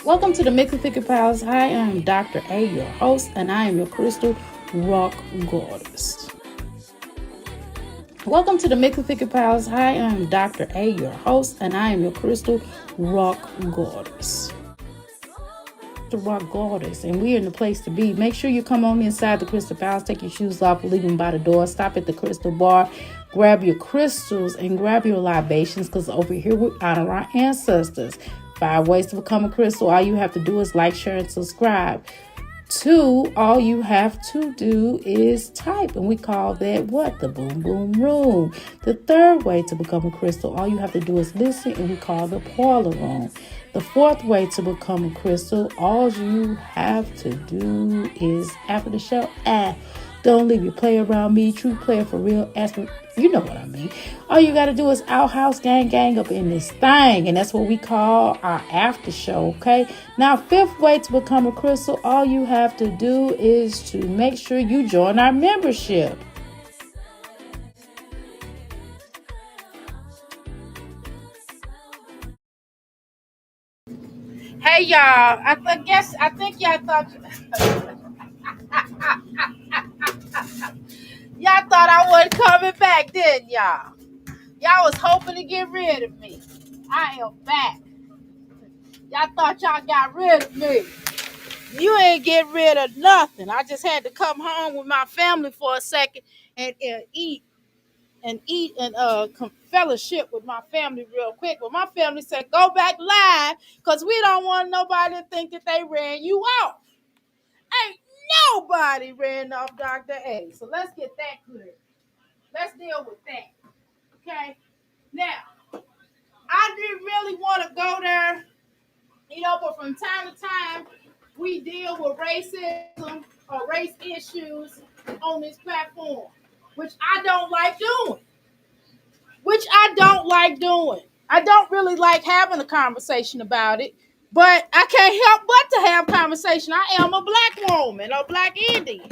Welcome to the Mix and Figure Pals. Hi, I am Dr. A, your host, and I am your crystal rock goddess. Welcome to the Mix and Figure Pals. Hi, I am Dr. A, your host, and I am your crystal rock goddess. The rock goddess, and we're in the place to be. Make sure you come on inside the Crystal Palace, take your shoes off, leave them by the door, stop at the crystal bar, grab your crystals and grab your libations, because over here we honor our ancestors. 5 ways to become a crystal. All you have to do is like, share, and subscribe. 2, all you have to do is type, and we call that what? The boom boom room. The 3rd way to become a crystal, all you have to do is listen, and we call the parlor room. The 4th way to become a crystal, all you have to do is after the show, don't leave your play around me, true player for real, ask me, you know what I mean. All you got to do is outhouse gang up in this thing, and that's what we call our after show, okay? Now, 5th way to become a crystal, all you have to do is to make sure you join our membership. Hey, y'all, I think y'all thought... Y'all thought I wasn't coming back, didn't y'all? Y'all was hoping to get rid of me. I am back. Y'all thought y'all got rid of me. You ain't get rid of nothing. I just had to come home with my family for a second and eat and fellowship with my family real quick. But my family said, go back live because we don't want nobody to think that they ran you off. Ain't nobody ran off Dr. A. So let's get that clear. Let's deal with that. Okay? Now, I didn't really want to go there, but from time to time, we deal with racism or race issues on this platform, which I don't like doing. I don't really like having a conversation about it, but I can't help but to have conversation. I am a black woman, a black Indian.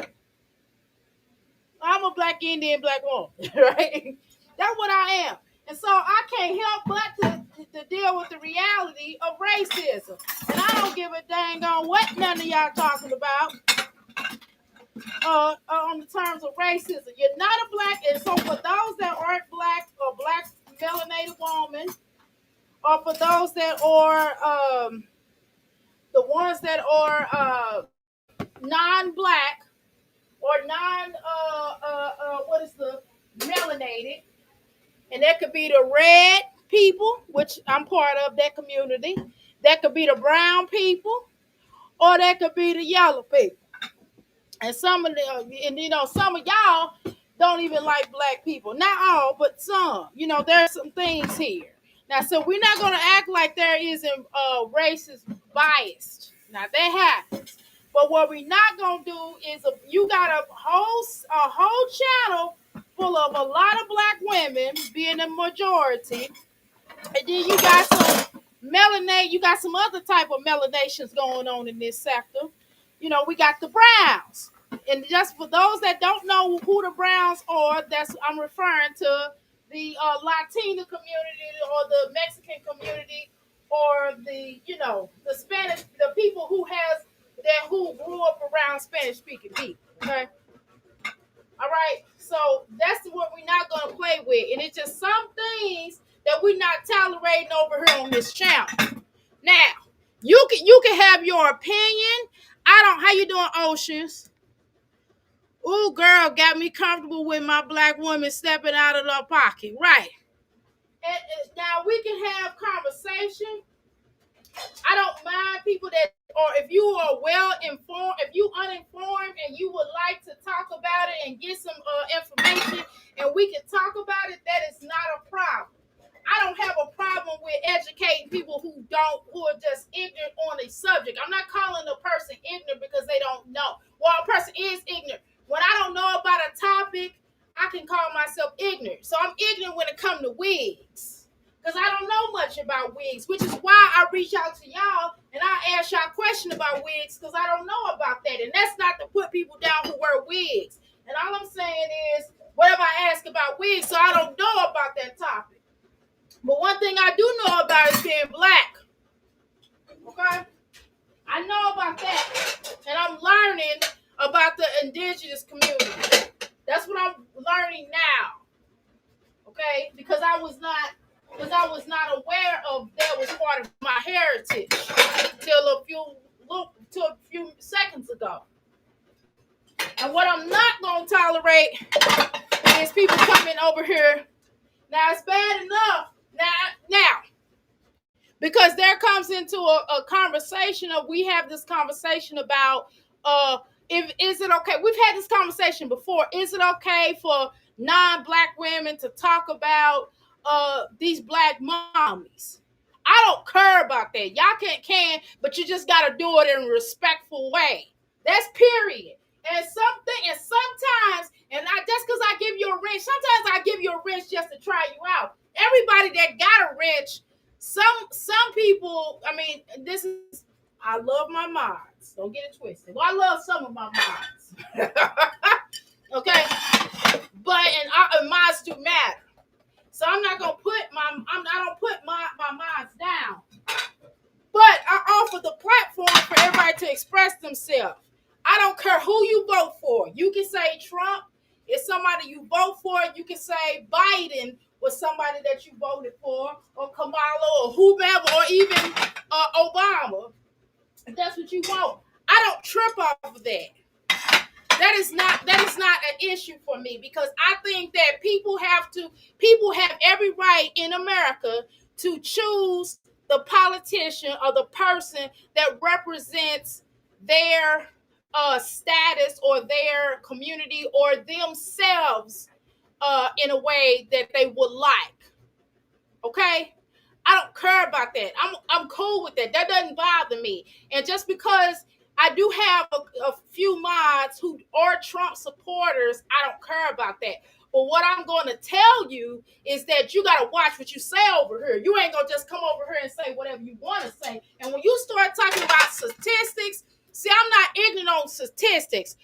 I'm a black Indian black woman, right? That's what I am. And so I can't help but to deal with the reality of racism. And I don't give a dang on what none of y'all talking about on the terms of racism. You're not a black, and so for those that aren't black or black melanated woman, or for those that are the ones that are non-black or what is the melanated, and that could be the red people, which I'm part of that community. That could be the brown people, or that could be the yellow people. And some of some of y'all don't even like black people. Not all, but some. There's some things here. Now, so we're not gonna act like there isn't racist bias. Now that happens. But what we're not gonna do is you got a whole channel full of a lot of black women being the majority, and then you got some you got some other type of melanations going on in this sector. We got the Browns. And just for those that don't know who the Browns are, I'm referring to the Latina community or the Mexican community or the Spanish, the people who grew up around Spanish speaking people. Okay. All right. So that's what we're not gonna play with. And it's just some things that we're not tolerating over here on this channel. Now, you can have your opinion. How you doing, Oceans? Ooh, girl, got me comfortable with my black woman stepping out of her pocket. Right. And now we can have conversation. I don't mind people or if you are well informed, if you uninformed and you would like to talk about it and get some information and we can talk about it, that is not a problem. I don't have a problem with educating people who are just ignorant on a subject. I'm not calling a person ignorant because they don't know. Well, a person is ignorant. When I don't know about a topic, I can call myself ignorant. So I'm ignorant when it comes to wigs. Because I don't know much about wigs, which is why I reach out to y'all and I ask y'all a question about wigs because I don't know about that. And that's not to put people down who wear wigs. And all I'm saying is, whatever I ask about wigs, so I don't know about that topic. But one thing I do know about is being black. Okay? about that. And I'm learning about the indigenous community. That's what I'm learning now. Okay? Because I was not aware of that was part of my heritage till a few seconds ago. And what I'm not gonna tolerate is people coming over here. Now it's bad enough. Now, because there comes into a conversation of we have this conversation about if is it okay? We've had this conversation before. Is it okay for non-black women to talk about these black mommies? I don't care about that. Y'all can, but you just gotta do it in a respectful way. That's period. And sometimes, and I just because I give you a wrench, sometimes I give you a wrench just to try you out. Everybody that got a wrench, some people, I mean, this is I love my mods. Don't get it twisted. Well, I love some of my mods. Okay? And mods do matter. So I'm not gonna put I don't put my mods down. But I offer the platform for everybody to express themselves. I don't care who you vote for. You can say Trump is somebody you vote for. You can say Biden was somebody that you voted for, or Kamala, or whomever, or even Obama. If that's what you want. I don't trip off of that. That is not an issue for me, because I think that people have every right in America to choose the politician or the person that represents their status or their community or themselves in a way that they would like. Okay? I don't care about that. I'm cool with that. That doesn't bother me. And just because I do have a few mods who are Trump supporters, I don't care about that. But what I'm going to tell you is that you got to watch what you say over here. You ain't going to just come over here and say whatever you want to say. And when you start talking about statistics, see, I'm not ignorant on statistics.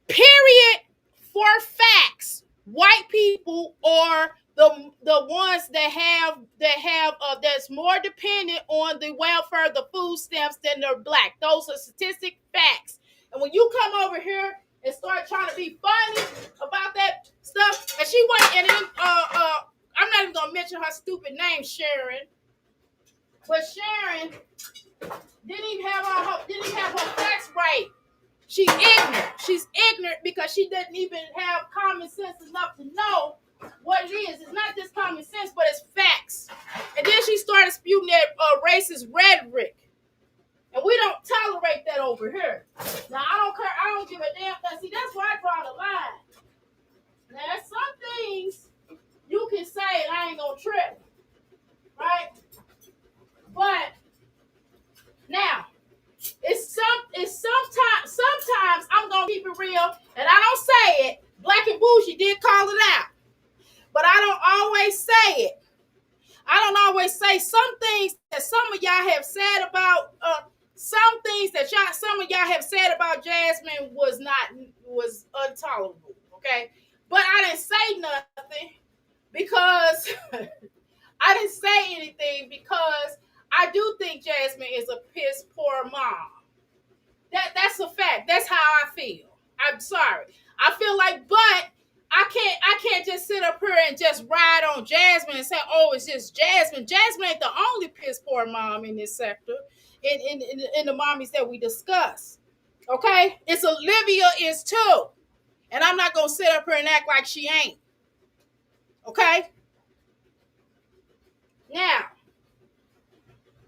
Period. For facts, white people are the ones that's more dependent on the welfare, the food stamps, than they're black. Those are statistic facts. And when you come over here and start trying to be funny about that stuff, and she went and then I'm not even gonna mention her stupid name, Sharon. But Sharon didn't even have her facts right. She's ignorant. She's ignorant because she doesn't even have common sense enough to know what it is. It's not just common sense, but it's facts. And then she started spewing that racist rhetoric. And we don't tolerate that over here. Now, I don't care. I don't give a damn. Now, see, that's why I draw the line. Now, there's some things you can say and I ain't going to trip. Right? But, now, sometimes I'm gonna keep it real, and I don't say it. Black and Bougie did call it out, but I don't always say it. I don't always say some things that some of y'all have said about some of y'all have said about Jasmine was intolerable. Okay, but I didn't say nothing because I didn't say anything because I do think Jasmine is a piss poor mom. That's a fact. That's how I feel. I'm sorry. I feel like, but I can't just sit up here and just ride on Jasmine and say, oh, it's just Jasmine. Jasmine ain't the only piss poor mom in this sector, in the mommies that we discuss. Okay? It's Olivia is too. And I'm not gonna sit up here and act like she ain't. Okay? Now,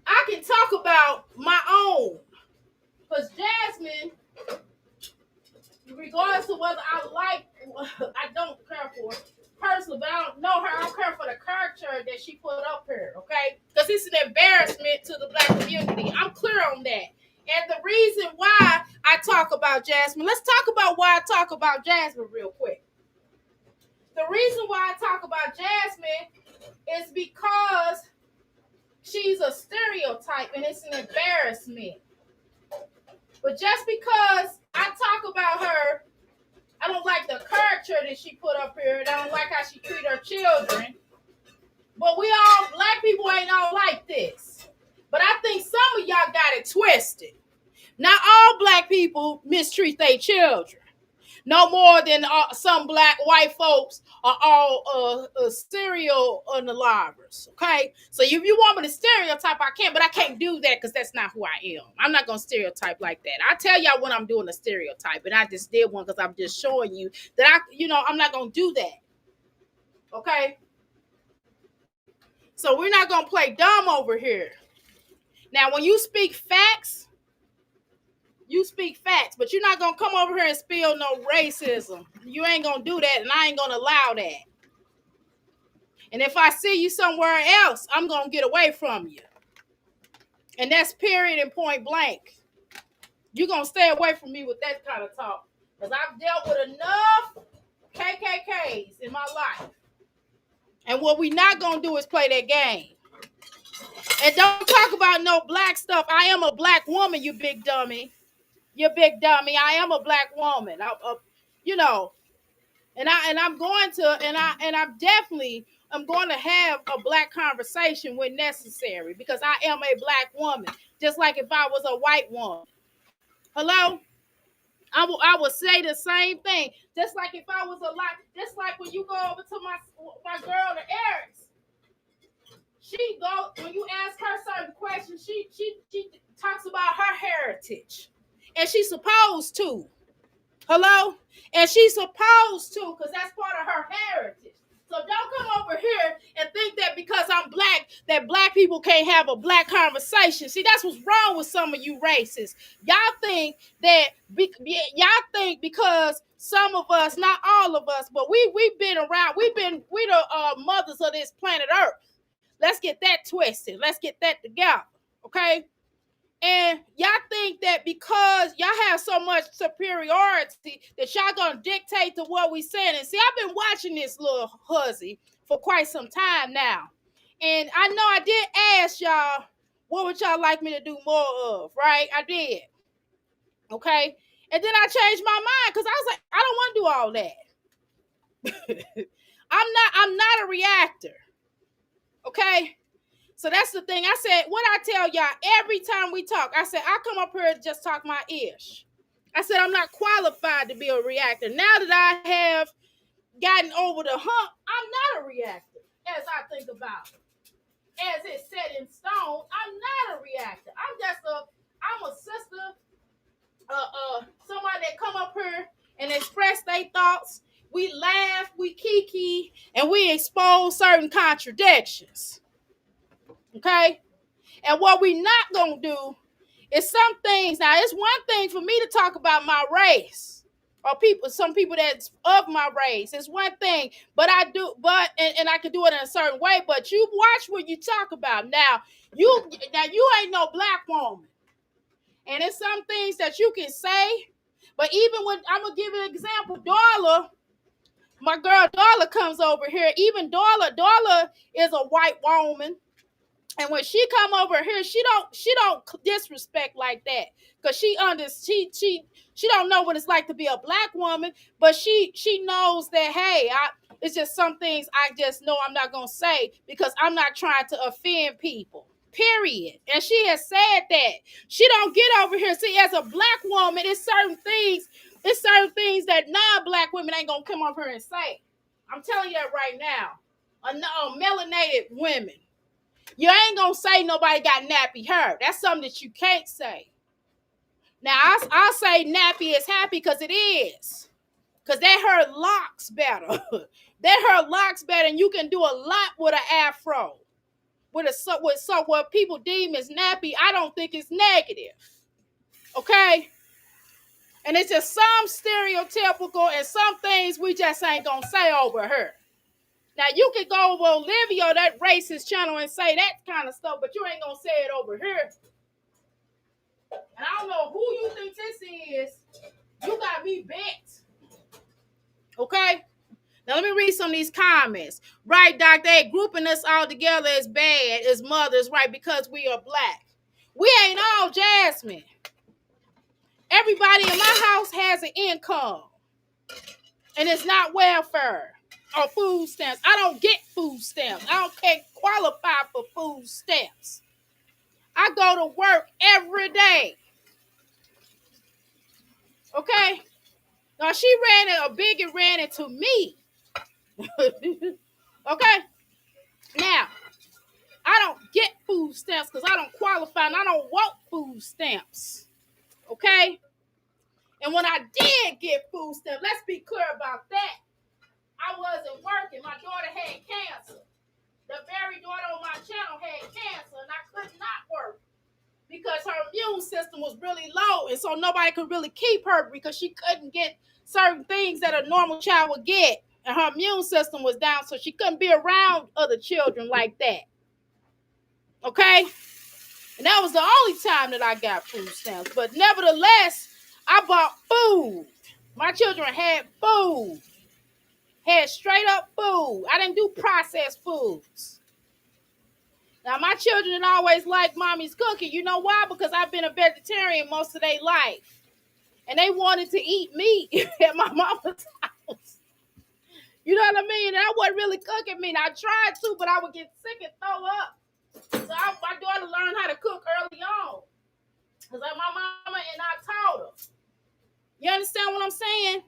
I can talk about my own. Because Jasmine, regardless of whether I don't care for her personally, but I don't know her. I don't care for the character that she put up here, okay? Because it's an embarrassment to the black community. I'm clear on that. And the reason why I talk about Jasmine, let's talk about why I talk about Jasmine real quick. The reason why I talk about Jasmine is because she's a stereotype and it's an embarrassment. But just because I talk about her, I don't like the character that she put up here, and I don't like how she treat her children. But black people ain't all like this. But I think some of y'all got it twisted. Not all black people mistreat their children. No more than some black white folks are all serial unalivers. Okay, so if you want me to stereotype, I can, but I can't do that because that's not who I am. I'm not gonna stereotype like that. I tell y'all when I'm doing a stereotype, and I just did one because I'm just showing you that I'm not gonna do that. Okay, so we're not gonna play dumb over here. Now, when you speak facts, you speak facts, but you're not gonna come over here and spill no racism. You ain't gonna do that, and I ain't gonna allow that. And if I see you somewhere else, I'm gonna get away from you. And that's period and point blank. You're gonna stay away from me with that kind of talk. Because I've dealt with enough KKKs in my life. And what we not gonna do is play that game. And don't talk about no black stuff. I am a black woman, you big dummy. You big dummy. I am a black woman. You know, I'm going to I'm definitely I'm going to have a black conversation when necessary because I am a black woman. Just like if I was a white woman. Hello? I would say the same thing. Just like if I was just like when you go over to my girl, the Erics, when you ask her certain questions, she talks about her heritage. And she's supposed to. Hello? And she's supposed to, because that's part of her heritage. So don't come over here and think that because I'm black, that black people can't have a black conversation. See, that's what's wrong with some of you racists. Y'all think because some of us, not all of us, but we've been around, we the mothers of this planet Earth. Let's get that twisted. Let's get that together. Okay? And y'all think that because y'all have so much superiority that y'all gonna dictate to what we saying. And see, I've been watching this little hussy for quite some time now. And I know I did ask y'all, what would y'all like me to do more of, right? I did. Okay. And then I changed my mind because I was like, I don't want to do all that. I'm not a reactor. Okay. So that's the thing. I said, what I tell y'all every time we talk, I said, I come up here and just talk my ish. I said, I'm not qualified to be a reactor. Now that I have gotten over the hump, I'm not a reactor as I think about it. As it's set in stone, I'm not a reactor. I'm a sister, somebody that come up here and express their thoughts. We laugh, we kiki, and we expose certain contradictions. Okay? And what we not gonna do is some things. Now, it's one thing for me to talk about my race or some people that's of my race. It's one thing, but I do, and I can do it in a certain way. But you watch what you talk about. Now you ain't no black woman, and it's some things that you can say. But even when I'm gonna give you an example, Darla, my girl Darla comes over here. Even Darla is a white woman. And when she come over here, she don't disrespect like that, because she don't know what it's like to be a black woman, but she knows that, hey, it's just some things I just know I'm not gonna say because I'm not trying to offend people. Period. And she has said that. She don't get over here. See, as a black woman, it's certain things that non-black women ain't gonna come over here and say. I'm telling you that right now. Melanated women. You ain't gonna say nobody got nappy hair. That's something that you can't say. Now, I'll say nappy is happy because it is. Because that hair locks better. That hair locks better, and you can do a lot with an afro. With what people deem as nappy, I don't think it's negative. Okay? And it's just some stereotypical and some things we just ain't gonna say over here. Now, you can go over Olivia, that racist channel, and say that kind of stuff, but you ain't going to say it over here. And I don't know who you think this is. You got me bent. Okay? Now, let me read some of these comments. Right, Doc, they grouping us all together as bad, as mothers, right, because we are black. We ain't all Jasmine. Everybody in my house has an income. And it's not welfare or food stamps. I don't get food stamps. I can't qualify for food stamps. I go to work every day. Okay? Now she ran a big and ran into me. Okay? Now, I don't get food stamps because I don't qualify and I don't want food stamps. Okay? And when I did get food stamps, let's be clear about that. I wasn't working. My daughter had cancer. The very daughter on my channel had cancer, and I could not work because her immune system was really low, and so nobody could really keep her because she couldn't get certain things that a normal child would get, and her immune system was down, so she couldn't be around other children like that. Okay? And that was the only time that I got food stamps. But nevertheless, I bought food. My children had food. Had straight up food. I didn't do processed foods. Now, my children didn't always like mommy's cooking. You know why? Because I've been a vegetarian most of their life. And they wanted to eat meat at my mama's house. You know what I mean? And I wasn't really cooking meat. I tried to, but I would get sick and throw up. So my daughter learned how to cook early on. Because my mama and I taught her. You understand what I'm saying?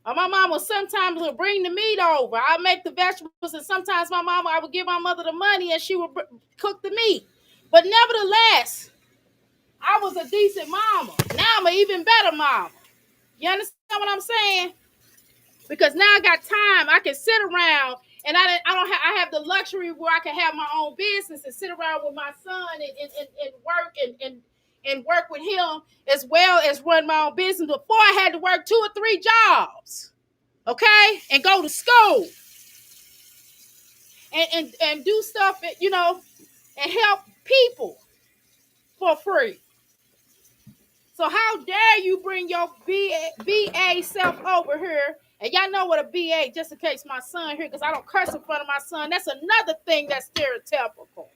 My mama sometimes would bring the meat over. I make the vegetables, and sometimes I would give my mother the money, and she would cook the meat. But nevertheless, I was a decent mama. Now I'm an even better mama. You understand what I'm saying? Because now I got time. I can sit around, and I have the luxury where I can have my own business and sit around with my son and work and work with him as well as run my own business. Before I had to work 2 or 3 jobs, okay, and go to school and do stuff, you know, and help people for free. So how dare you bring your BA self over here? And y'all know what a BA, just in case my son here, because I don't curse in front of my son. That's another thing that's stereotypical.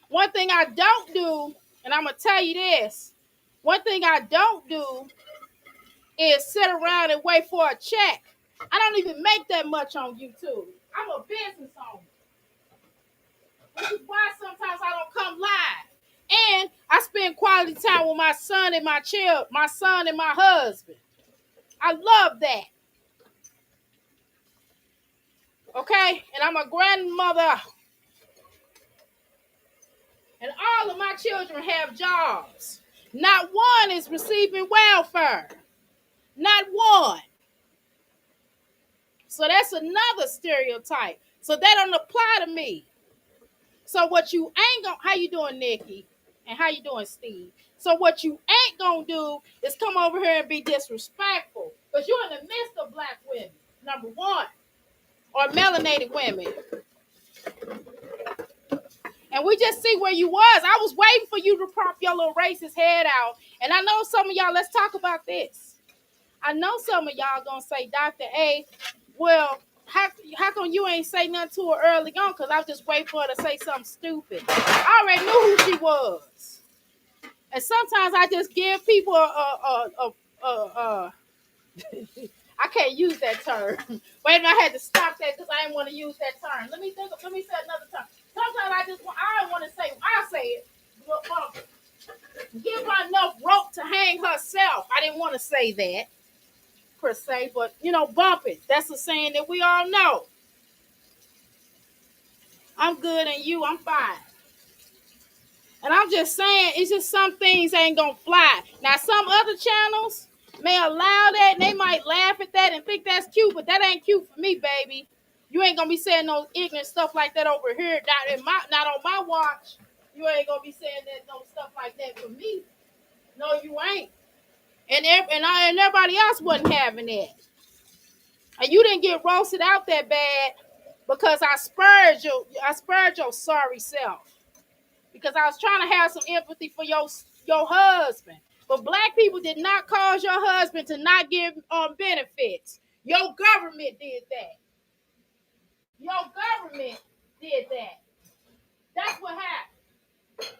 One thing I don't do, and I'm going to tell you this. One thing I don't do is sit around and wait for a check. I don't even make that much on YouTube. I'm a business owner. Which is why sometimes I don't come live. And I spend quality time with my son and my son and my husband. I love that. Okay? And I'm a grandmother. And all of my children have jobs. Not one is receiving welfare. Not one. So that's another stereotype. So that don't apply to me. So what you ain't gonna, how you doing, Nikki? And how you doing, Steve? So what you ain't gonna do is come over here and be disrespectful. Because you're in the midst of black women, number one. Or melanated women. And we just see where you was. I was waiting for you to prop your little racist head out. And I know some of y'all, let's talk about this. I know some of y'all gonna say, Dr. A, well, how come you ain't say nothing to her early on? Because I was just waiting for her to say something stupid. I already knew who she was. And sometimes I just give people I can't use that term. Wait a minute, I had to stop that because I didn't want to use that term. Let me say another term. Sometimes I want to say, I say it. Give her enough rope to hang herself. I didn't want to say that per se, but you know, bump it. That's a saying that we all know. I'm good and you, I'm fine. And I'm just saying, it's just some things ain't gonna fly. Now, some other channels may allow that, and they might laugh at that and think that's cute, but that ain't cute for me, baby. You ain't gonna be saying no ignorant stuff like that over here. Not on my watch. You ain't gonna be saying that no stuff like that for me. No, you ain't. And everybody else wasn't having that. And you didn't get roasted out that bad because I spurred your sorry self. Because I was trying to have some empathy for your husband. But black people did not cause your husband to not give benefits. Your government did that. Your government did that. That's what happened.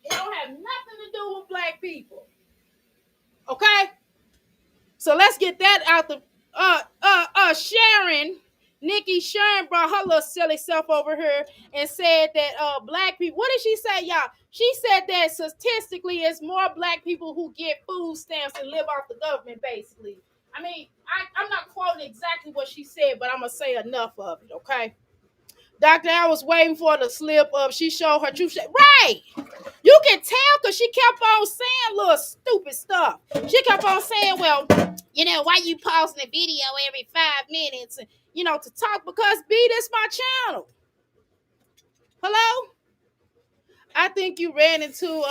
It don't have nothing to do with black people. Okay? So let's get that out the Sharon. Nikki Sharon brought her little silly self over here and said that black people. What did she say, y'all? She said that statistically, it's more black people who get food stamps and live off the government, basically. I mean, I'm not quoting exactly what she said, but I'm gonna say enough of it, okay? Doctor, I was waiting for the slip up. She showed her truth. Right. You can tell because she kept on saying little stupid stuff. She kept on saying, well, why you pausing the video every 5 minutes, to talk? Because, B, this my channel. Hello? I think you ran into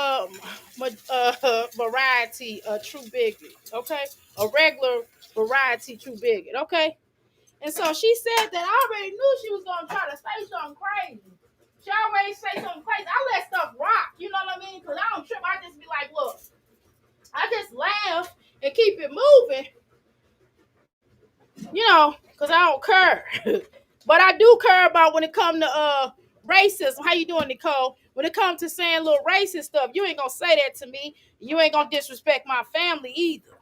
variety, true bigot, okay? A regular variety, true bigot, okay? And so she said that I already knew she was going to try to say something crazy. She always say something crazy. I let stuff rock, you know what I mean? Because I don't trip. I just be like, look, I just laugh and keep it moving, because I don't care. But I do care about when it comes to racism. How you doing, Nicole? When it comes to saying little racist stuff, you ain't going to say that to me. You ain't going to disrespect my family either.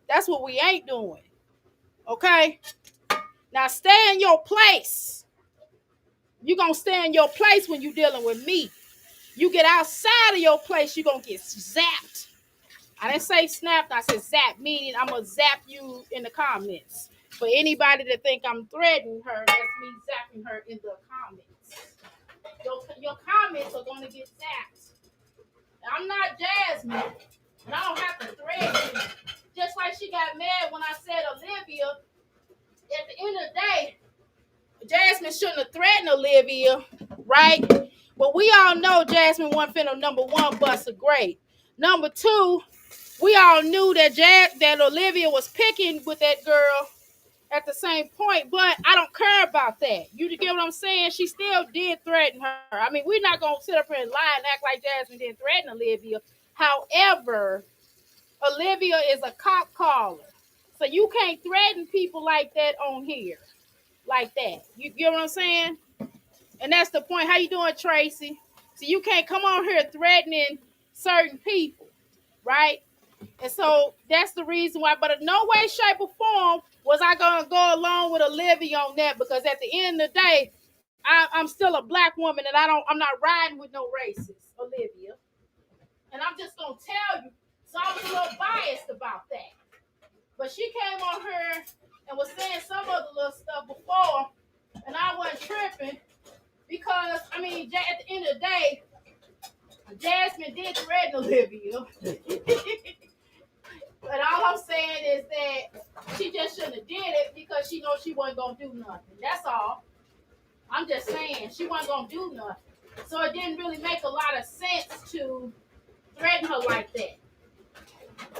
That's what we ain't doing. Okay? Now stay in your place. You're going to stay in your place when you're dealing with me. You get outside of your place, you're going to get zapped. I didn't say snapped, I said zap, meaning I'm going to zap you in the comments. For anybody that think I'm threatening her, that's me zapping her in the comments. Your comments are going to get zapped. I'm not Jasmine, and I don't have to threaten you. Just like she got mad when I said Olivia, at the end of the day, Jasmine shouldn't have threatened Olivia, right? But we all know Jasmine wasn't finna, number one, bust a grape. Number two, we all knew that that Olivia was picking with that girl at the same point, but I don't care about that. You get what I'm saying? She still did threaten her. I mean, we're not going to sit up here and lie and act like Jasmine didn't threaten Olivia. However, Olivia is a cop caller. So you can't threaten people like that on here. Like that. You get what I'm saying? And that's the point. How you doing, Tracy? So you can't come on here threatening certain people, right? And so that's the reason why. But in no way, shape, or form was I gonna go along with Olivia on that, because at the end of the day, I'm still a black woman, and I'm not riding with no racist, Olivia. And I'm just gonna tell you. So I was a little biased about that. But she came on here and was saying some other little stuff before, and I wasn't tripping because, I mean, at the end of the day, Jasmine did threaten Olivia. But all I'm saying is that she just shouldn't have did it because she knows she wasn't going to do nothing. That's all. I'm just saying, she wasn't going to do nothing. So it didn't really make a lot of sense to threaten her like that.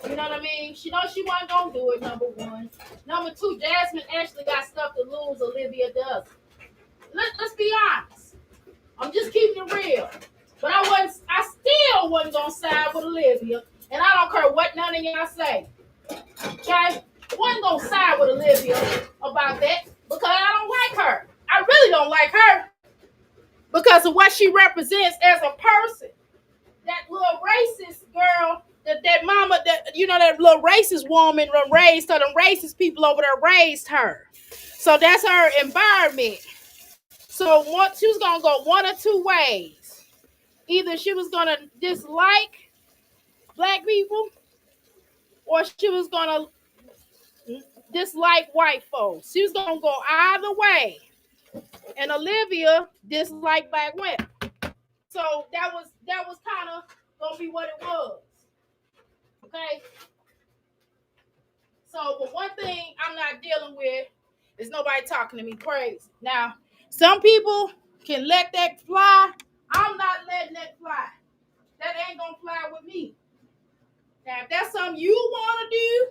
You know what I mean? She knows she wasn't going to do it, number one. Number two, Jasmine actually got stuff to lose. Olivia doesn't. Let's be honest. I'm just keeping it real. But I still wasn't going to side with Olivia. And I don't care what none of y'all say. Okay? I wasn't going to side with Olivia about that because I don't like her. I really don't like her because of what she represents as a person. That little racist girl, that mama, that little racist woman raised her, them racist people over there raised her. So that's her environment. So she was going to go one or two ways. Either she was going to dislike black people, or she was going to dislike white folks. She was going to go either way. And Olivia disliked black women. So that was kind of going to be what it was. Okay? So, but one thing I'm not dealing with is nobody talking to me crazy. Now, some people can let that fly. I'm not letting that fly. That ain't going to fly with me. Now, if that's something you want to do,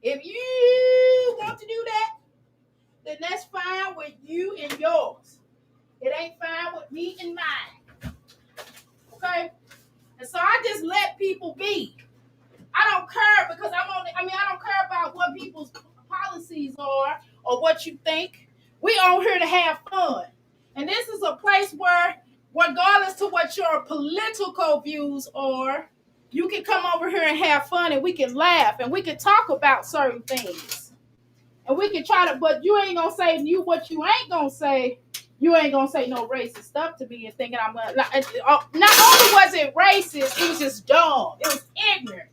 if you want to do that, then that's fine with you and yours. It ain't fine with me and mine. Okay? And so I just let people be. I don't care because I don't care about what people's policies are or what you think. We on here to have fun. And this is a place where, regardless to what your political views are, you can come over here and have fun and we can laugh and we can talk about certain things. And we can try to, but you ain't gonna say you what you ain't gonna say. You ain't gonna say no racist stuff to me and thinking I'm gonna. Not only was it racist, it was just dumb. It was ignorant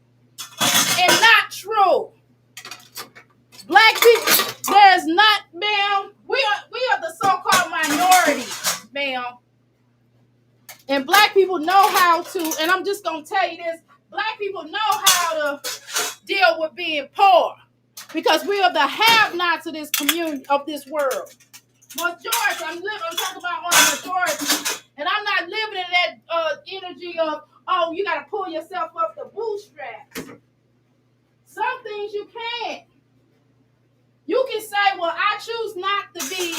and not true. Black people, there's not, ma'am. We are the so-called minority, ma'am. And black people know how to. And I'm just gonna tell you this: black people know how to deal with being poor because we are the have-nots of this community of this world. Majority, I'm talking about on a majority, and I'm not living in that energy of, oh, you got to pull yourself up the bootstraps. Some things you can't. You can say, well, I choose not to be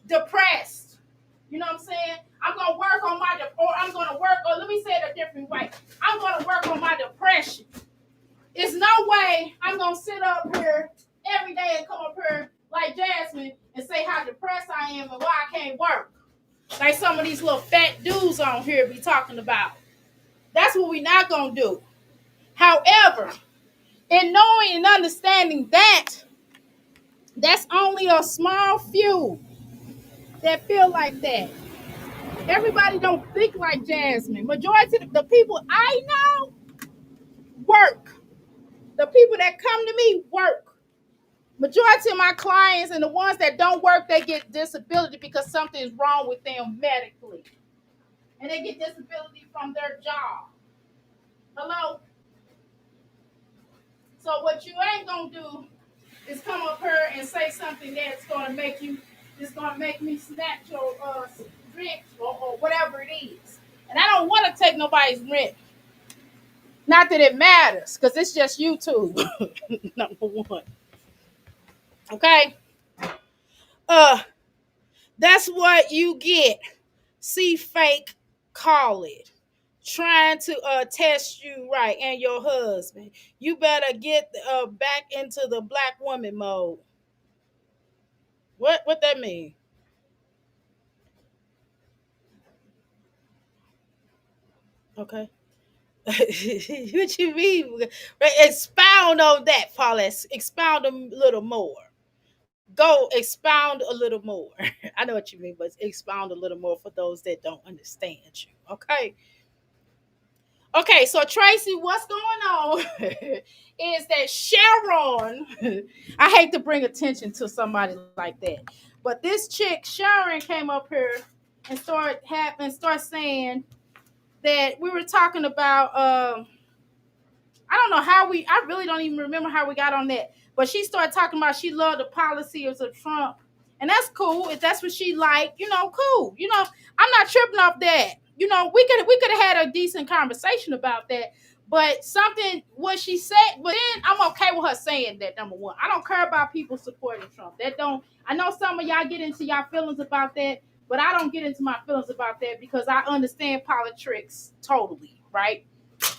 depressed. You know what I'm saying? I'm gonna work on my or let me say it a different way. I'm gonna work on my depression. It's no way I'm gonna sit up here every day and come up here like Jasmine and say how depressed I am and why I can't work. Like some of these little fat dudes on here be talking about. That's what we're not gonna do. However, in knowing and understanding that, that's only a small few that feel like that. Everybody don't think like Jasmine. Majority of the people I know work. The people that come to me work. Majority of my clients and the ones that don't work, they get disability because something is wrong with them medically. And they get disability from their job. Hello? So what you ain't gonna do is come up here and say something that's gonna make you, it's gonna make me snatch your rent or whatever it is. And I don't want to take nobody's rent. Not that it matters, because it's just YouTube. Number one. Okay? Uh, that's what you get. See fake, call it. Trying to test you right and your husband. You better get back into the black woman mode. What that mean? Okay. What you mean? Right, expound on that, Paulette. Expound a little more. Go expound a little more. I know what you mean, but expound a little more for those that don't understand you. Okay. Okay, so Tracy, what's going on is that Sharon, I hate to bring attention to somebody like that, but this chick, Sharon, came up here and start saying that we were talking about I don't know how I really don't even remember how we got on that. But she started talking about she loved the policies of Trump. And that's cool. If that's what she liked, cool. I'm not tripping off that. We could have had a decent conversation about that. But something what she said, but then I'm okay with her saying that, number one. I don't care about people supporting Trump. I know some of y'all get into y'all feelings about that, but I don't get into my feelings about that because I understand politics totally, right?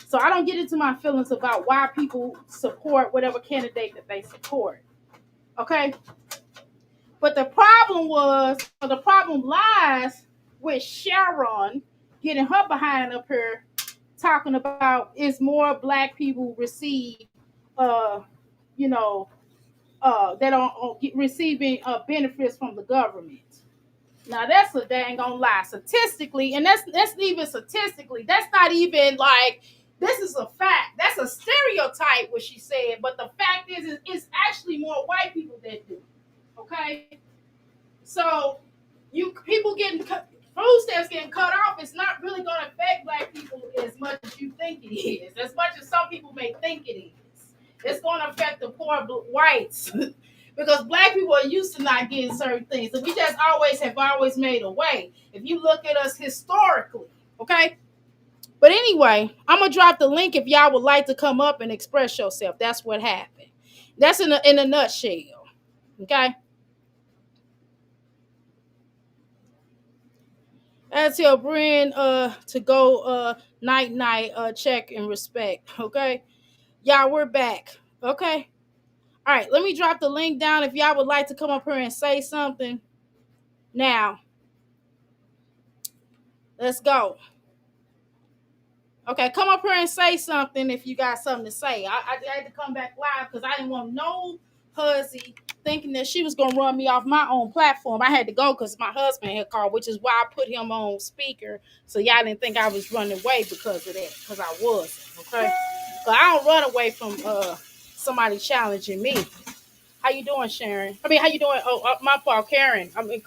So I don't get into my feelings about why people support whatever candidate that they support. Okay? But the problem lies with Sharon getting her behind up here talking about is more black people receive, uh, you know, that are receiving benefits from the government. Now that's a dang on lie. Statistically, and that's even statistically, that's not even like this is a fact. That's a stereotype what she said, but the fact is it's actually more white people that do. Okay, so you people getting food stamps getting cut off. It's not really going to affect black people as much as you think it is. As much as some people may think it is, it's going to affect the poor whites. Because black people are used to not getting certain things. And we just have always made a way. If you look at us historically, okay? But anyway, I'm gonna drop the link if y'all would like to come up and express yourself. That's what happened. That's in a nutshell. Okay. That's your brand to go night night check and respect. Okay. Y'all, we're back. Okay. All right, let me drop the link down if y'all would like to come up here and say something. Now, let's go. Okay, come up here and say something if you got something to say. I had to come back live because I didn't want Huzzy, thinking that she was gonna run me off my own platform. I had to go because my husband had called, which is why I put him on speaker, so y'all didn't think I was running away because of that, because I wasn't. Okay, but I don't run away from somebody challenging me. How you doing, Sharon? I mean, how you doing? Oh, my fault, Karen. I mean,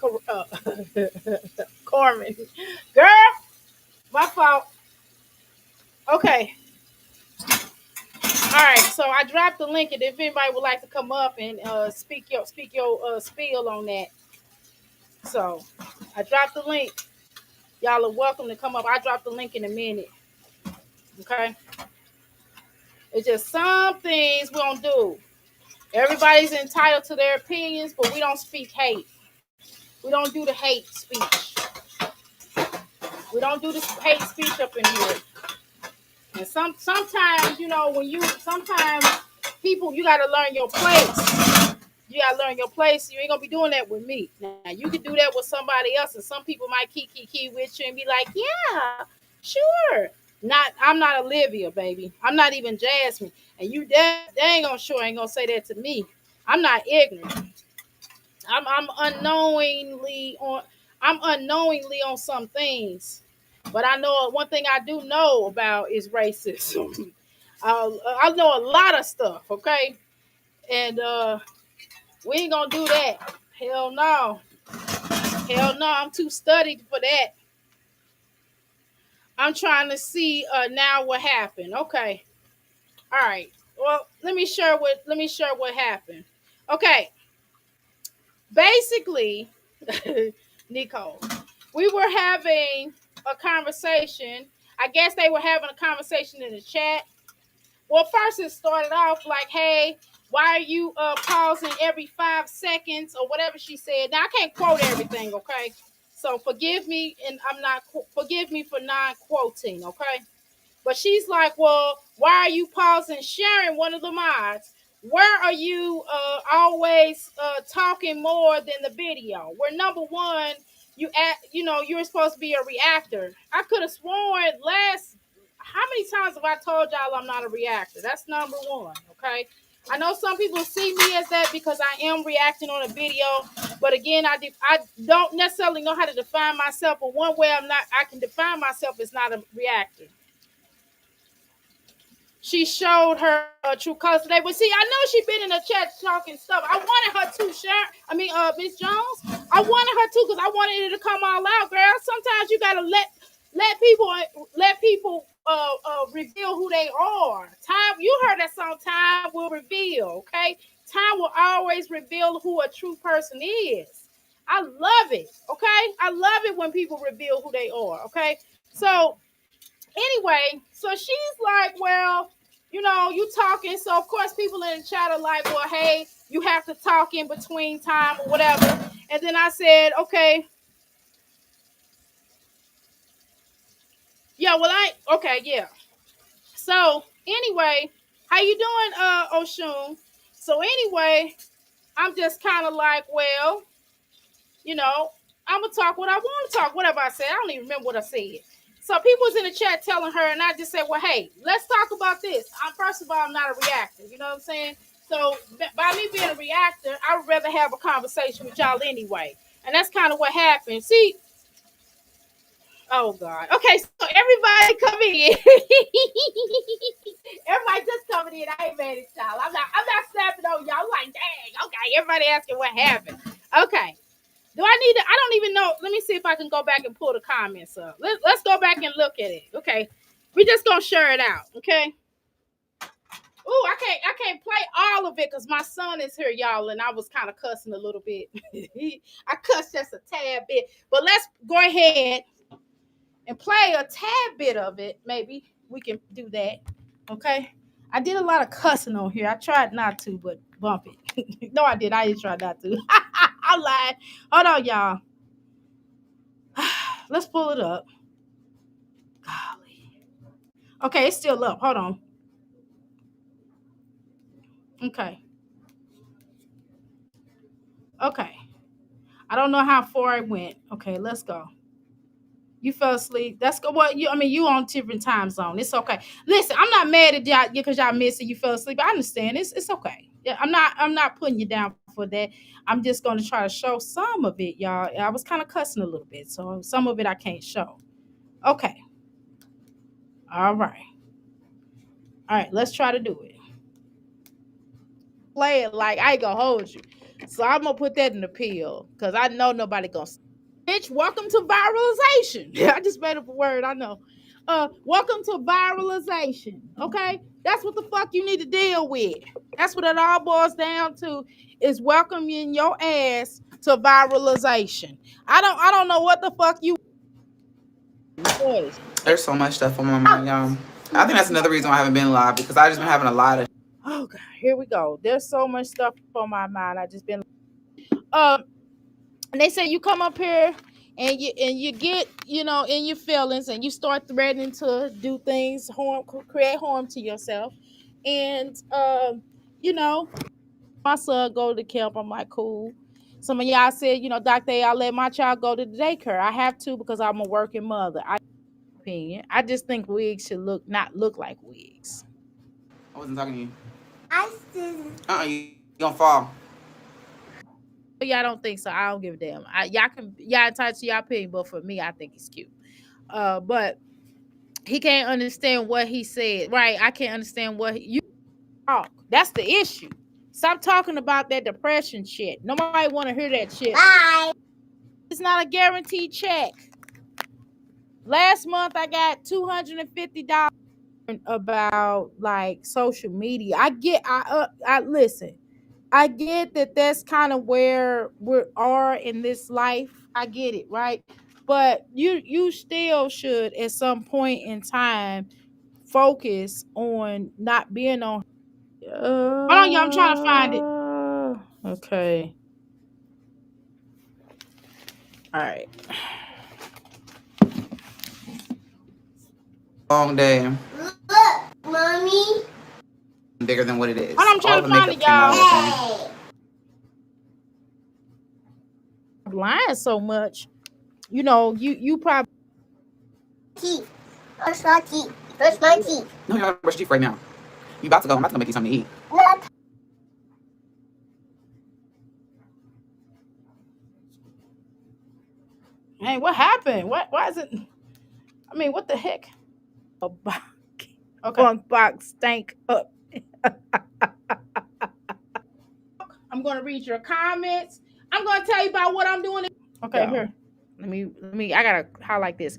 Corman. Girl, my fault. Okay. All right. So I dropped the link, and if anybody would like to come up and speak your spiel on that, so I dropped the link. Y'all are welcome to come up. I dropped the link in a minute. Okay. It's just some things we don't do. Everybody's entitled to their opinions, but we don't speak hate. We don't do the hate speech. We don't do the hate speech up in here. And sometimes, when you sometimes people, you gotta learn your place. You gotta learn your place. You ain't gonna be doing that with me. Now you can do that with somebody else, and some people might key with you and be like, yeah, sure. I'm not Olivia, baby. I'm not even Jasmine. And you they ain't gonna say that to me. I'm not ignorant. I'm unknowingly on some things. But I know one thing I do know about is racism. I know a lot of stuff, okay? And we ain't gonna do that. Hell no. Hell no. I'm too studied for that. I'm trying to see now what happened. Okay. All right. Well, let me share what happened. Okay. Basically, Nicole, we were having a conversation. I guess they were having a conversation in the chat. Well, first it started off like, "Hey, why are you pausing every 5 seconds or whatever she said?" Now I can't quote everything, okay? So forgive me, and forgive me for non-quoting, okay? But she's like, well, why are you pausing sharing one of the mods? Where are you always talking more than the video? Where number one, you're supposed to be a reactor. I could have sworn how many times have I told y'all I'm not a reactor? That's number one, okay? I know some people see me as that because I am reacting on a video, but again, I don't necessarily know how to define myself. But one way I can define myself as not a reactor. She showed her true colors today. But see, I know she been in the chat talking stuff. I wanted her to share. I mean, Miss Jones. I wanted her to because I wanted it to come all out, girl. Sometimes you gotta let people reveal who they are. Time, you heard that song. Time will reveal. Okay, time will always reveal who a true person is. I love it. Okay, I love it when people reveal who they are. Okay, so anyway, so she's like, well, you talking. So of course people in the chat are like, well, hey, you have to talk in between time or whatever. And then I said, okay, yeah, okay, yeah. So anyway, how you doing, Oshun? So anyway, I'm just kind of like, well, you know, I'm gonna talk what I want to talk. Whatever I said, I don't even remember what I said. So people was in the chat telling her, and I just said, well, hey, let's talk about this. First of all, I'm not a reactor. You know what I'm saying? So by me being a reactor, I would rather have a conversation with y'all anyway. And that's kind of what happened. See, oh God. Okay, so everybody come in. Everybody just coming in. I ain't mad at y'all. I'm not snapping on y'all. I'm like, dang, okay, everybody asking what happened. Okay. Do I need to? I don't even know. Let me see if I can go back and pull the comments up. Let's go back and look at it. Okay. We just gonna share it out. Okay. Oh, I can't play all of it because my son is here, y'all, and I was kind of cussing a little bit. I cussed just a tad bit. But let's go ahead and play a tad bit of it. Maybe we can do that. Okay. I did a lot of cussing on here. I tried not to, but bump it. No, I did. I didn't try not to. I lied. Hold on, y'all. Let's pull it up. Golly. Okay, it's still up. Hold on. Okay. Okay. I don't know how far it went. Okay, let's go. You fell asleep. That's good. Well, you on different time zone. It's okay. Listen, I'm not mad at y'all because y'all missed it. You fell asleep. I understand. It's okay. Yeah, I'm not putting you down for that. I'm just gonna try to show some of it, y'all. I was kind of cussing a little bit, so some of it I can't show. Okay. All right. All right, let's try to do it. Play it like I ain't gonna hold you. So I'm gonna put that in the pill because I know nobody gonna. Bitch, welcome to viralization. I just made up a word. I know. Welcome to viralization. Okay, that's what the fuck you need to deal with. That's what it all boils down to is welcoming your ass to viralization. I don't know what the fuck you was. There's so much stuff on my mind, y'all. I think that's another reason why I haven't been live because I just been having a lot of. Oh god, here we go. There's so much stuff on my mind. I just been um and they say you come up here and you get in your feelings and you start threatening to do things harm, create harm to yourself, and you know my son go to camp. I'm like, cool. Some of y'all said, Dr. A, I let my child go to the daycare. I have to because I'm a working mother. Opinion, I just think wigs should not look like wigs. I wasn't talking to you. I still. You gonna fall. But y'all don't think so. I don't give a damn. Y'all entitled to y'all opinion, but for me, I think he's cute. But he can't understand what he said. Right? I can't understand you talk. That's the issue. Stop talking about that depression shit. Nobody want to hear that shit. Bye. It's not a guaranteed check. Last month I got $250 about like social media. I listen. I get that that's kind of where we are in this life. I get it, right? But you still should at some point in time focus on not being on. Hold on, y'all. I'm trying to find it. Okay. All right. Long day. Look, mommy. Bigger than what it is. Hold on, I'm All trying the to find makeup it, came out y'all. of the thing. I'm lying so much. You probably Teeth. Brush my teeth. Brush my teeth. No, you're not brush your teeth right now. You about to go. I'm about to go make you something to eat. Not. Hey, what happened? Why is it? I mean, what the heck? Okay. One box stank up. I'm gonna read your comments. I'm gonna tell you about what I'm doing. Okay, yeah. Here. Let me. I gotta highlight this.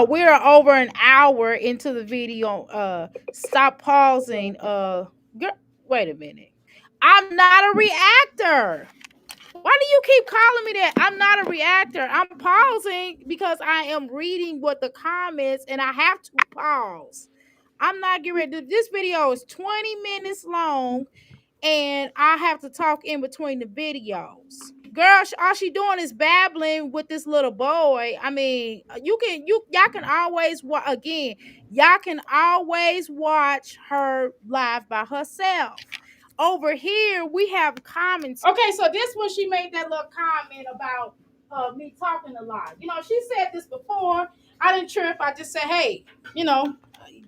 We are over an hour into the video. Stop pausing. Wait a minute. I'm not a reactor. Why do you keep calling me that? I'm not a reactor. I'm pausing because I am reading what the comments and I have to pause. I'm not getting ready. This video is 20 minutes long and I have to talk in between the videos. Girl, all she doing is babbling with this little boy. I mean, y'all can always y'all can always watch her live by herself. Over here, we have comments. Okay, so this one she made that little comment about me talking a lot. She said this before. I didn't sure if I just said, hey,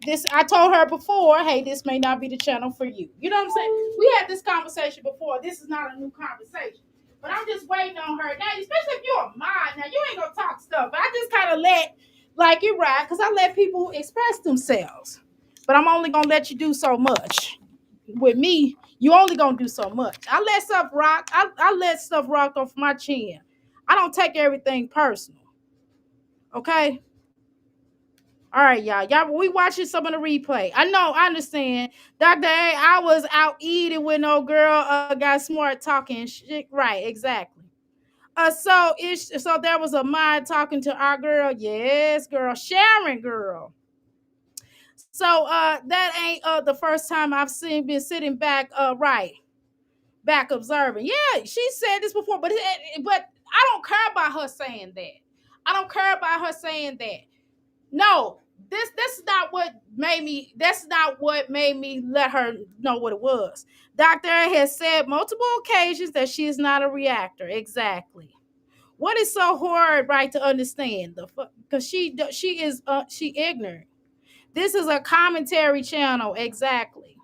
this I told her before, hey, this may not be the channel for you. You know what I'm saying? We had this conversation before. This is not a new conversation. But I'm just waiting on her. Now, especially if you're a mod, now you ain't gonna talk stuff. But I just kind of let like it ride because I let people express themselves. But I'm only gonna let you do so much. With me, you only gonna do so much. I let stuff rock. I let stuff rock off my chin. I don't take everything personal. Okay? All right, y'all. We watching some of the replay. I know, I understand. Dr. A, I was out eating with no girl got smart talking shit. Right, exactly. So there was a mod talking to our girl. Yes, girl. Sharon, girl. So that ain't the first time I've been sitting back back observing. Yeah, she said this before, but I don't care about her saying that. I don't care about her saying that. No, this is not what made me. That's not what made me let her know what it was. Dr. A has said multiple occasions that she is not a reactor. Exactly. What is so hard, right, to understand? Because she ignorant. This is a commentary channel. Exactly.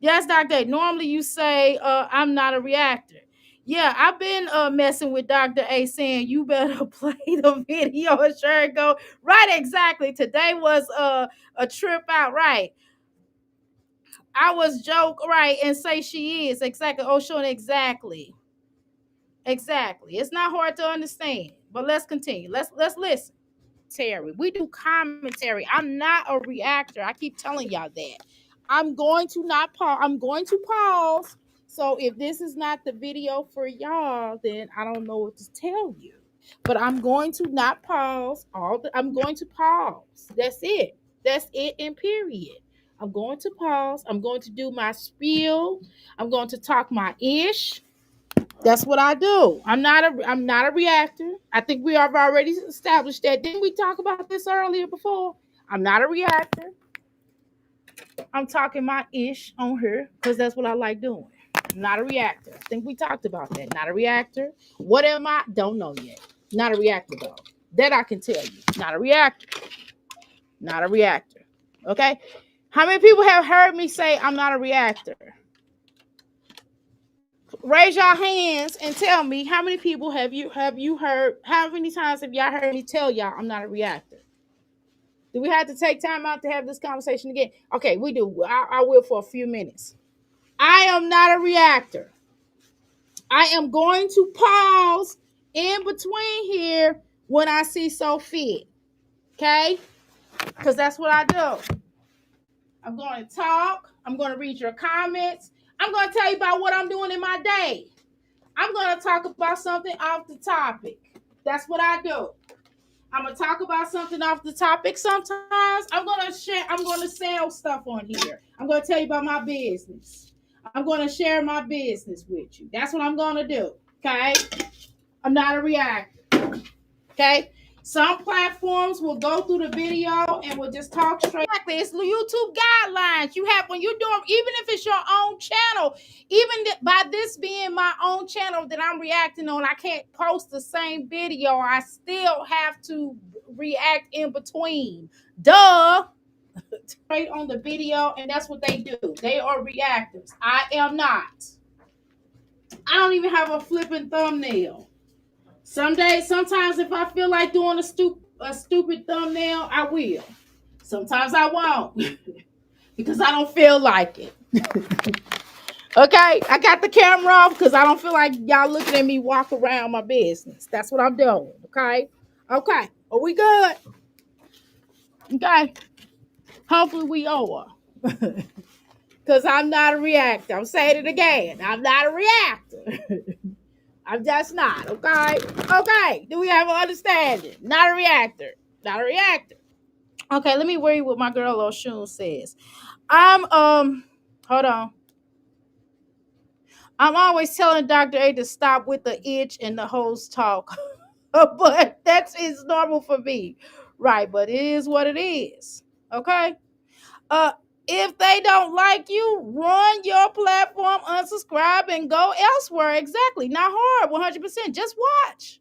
Yes, Dr. A. Normally you say, I'm not a reactor. Yeah, I've been messing with Dr. A saying you better play the video and sure go. Right, exactly. Today was a trip out, right? I was joke, right, and say she is. Exactly. Oh, showing exactly. Exactly. It's not hard to understand. But let's continue. Let's listen. Terry. We do commentary. I'm not a reactor. I keep telling y'all that. I'm going to not pause. I'm going to pause. So if this is not the video for y'all, then I don't know what to tell you. But I'm going to not pause. I'm going to pause. That's it. That's it and period. I'm going to pause. I'm going to do my spiel. I'm going to talk my ish. That's what I do. I'm not a reactor. I think we have already established that. Didn't we talk about this earlier before? I'm not a reactor. I'm talking my ish on her because that's what I like doing. I'm not a reactor. I think we talked about that. Not a reactor. What am I? Don't know yet. Not a reactor though. That I can tell you. Not a reactor. Not a reactor. Okay. How many people have heard me say I'm not a reactor? Raise your hands and tell me how many people have you heard, how many times have y'all heard me tell y'all I'm not a reactor? Do we have to take time out to have this conversation again? Okay, we do. I will for a few minutes. I am not a reactor. I am going to pause in between here when I see so fit. Okay? Because that's what I do. I'm going to talk. I'm going to read your comments. I'm going to tell you about what I'm doing in my day. I'm going to talk about something off the topic. That's what I do. I'm going to talk about something off the topic sometimes. I'm going to sell stuff on here. I'm going to tell you about my business. I'm going to share my business with you. That's what I'm going to do. Okay? I'm not a reactor. Okay? Some platforms will go through the video and will just talk straight. Exactly. It's the YouTube guidelines. You have when you're doing, even if it's your own channel, even by this being my own channel that I'm reacting on, I can't post the same video. I still have to react in between. Duh. Straight on the video, and that's what they do. They are reactors. I am not. I don't even have a flipping thumbnail. Some days, sometimes if I feel like doing a stupid thumbnail, I will. Sometimes I won't because I don't feel like it. Okay, I got the camera off because I don't feel like y'all looking at me walk around my business. That's what I'm doing. Okay, okay. Are we good? Okay. Hopefully we are. Because I'm not a reactor. I'm saying it again. I'm not a reactor. I'm just not. Okay. Okay. Do we have an understanding? Not a reactor. Not a reactor. Okay, let me read what my girl Oshun says. Hold on. I'm always telling Dr. A to stop with the itch and the host talk. But that is normal for me. Right, but it is what it is. Okay? If they don't like you, run your platform, unsubscribe, and go elsewhere. Exactly. Not hard, 100%. Just watch.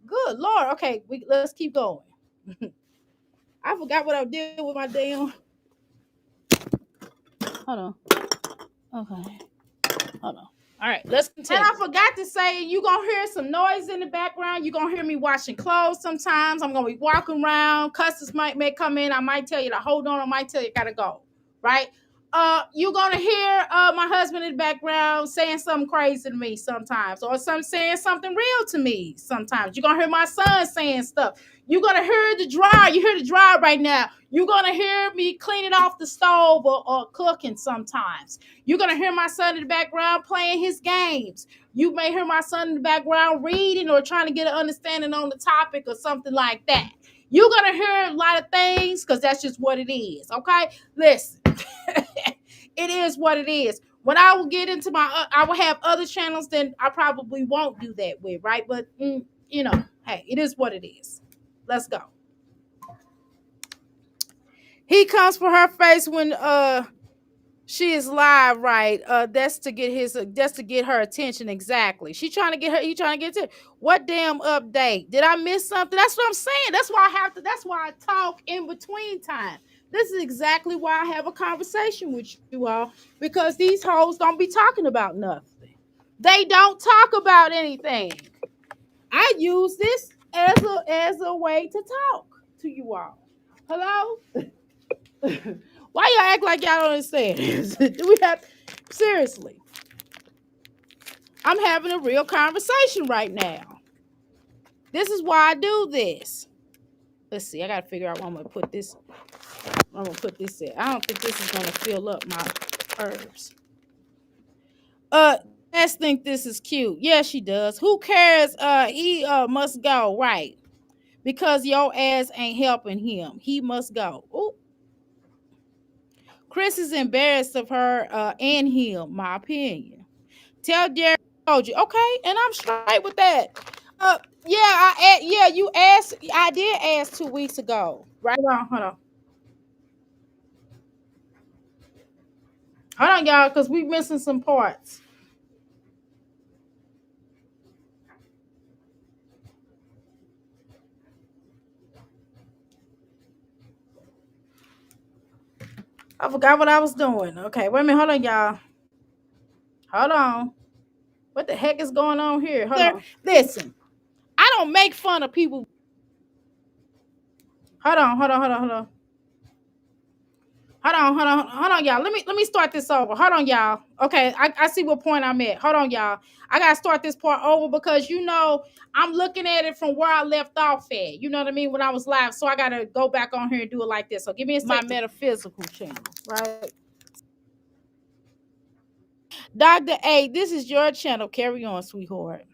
Good Lord. Okay, let's keep going. I forgot what I did with my damn. Hold on. Okay. Hold on. All right, let's continue. And I forgot to say, you're going to hear some noise in the background. You're going to hear me washing clothes sometimes. I'm going to be walking around. Customers may come in. I might tell you to hold on. I might tell you got to go. Right? You're going to hear my husband in the background saying something crazy to me sometimes, or saying something real to me sometimes. You're going to hear my son saying stuff. You're going to hear the dryer. You hear the dryer right now. You're going to hear me cleaning off the stove or cooking sometimes. You're going to hear my son in the background playing his games. You may hear my son in the background reading or trying to get an understanding on the topic or something like that. You're going to hear a lot of things because that's just what it is. Okay? Listen. It is what it is. When I will get into I will have other channels, then I probably won't do that with, right? But, hey, it is what it is. Let's go. He comes for her face when she is live, right? That's to get her attention. Exactly. He trying to get to what damn update? Did I miss something? That's what I'm saying. That's why I talk in between time. This is exactly why I have a conversation with you all, because these hoes don't be talking about nothing. They don't talk about anything. I use this as a way to talk to you all. Hello? Why y'all act like y'all don't understand? Do we have seriously? I'm having a real conversation right now. This is why I do this. Let's see. I gotta figure out where I'm gonna put this. I'm gonna put this in. I don't think this is gonna fill up my herbs. Jess think this is cute. Yeah, she does. Who cares? He must go, right? Because your ass ain't helping him. He must go. Ooh. Chris is embarrassed of her and him, my opinion. Tell Derek I told you. Okay, and I'm straight with that. You asked. I did ask 2 weeks ago. Right on, hold on. Hold on, y'all, because we missing some parts. I forgot what I was doing. Okay, wait a minute. Hold on, y'all. Hold on. What the heck is going on here? Hold on. Listen, I don't make fun of people. Hold on. Hold on, y'all. Let me start this over. Hold on, y'all. Okay, I see what point I'm at. Hold on, y'all. I gotta start this part over because I'm looking at it from where I left off at. You know what I mean? When I was live, so I gotta go back on here and do it like this. So give me a second. My metaphysical channel, right? Dr. A, this is your channel. Carry on, sweetheart.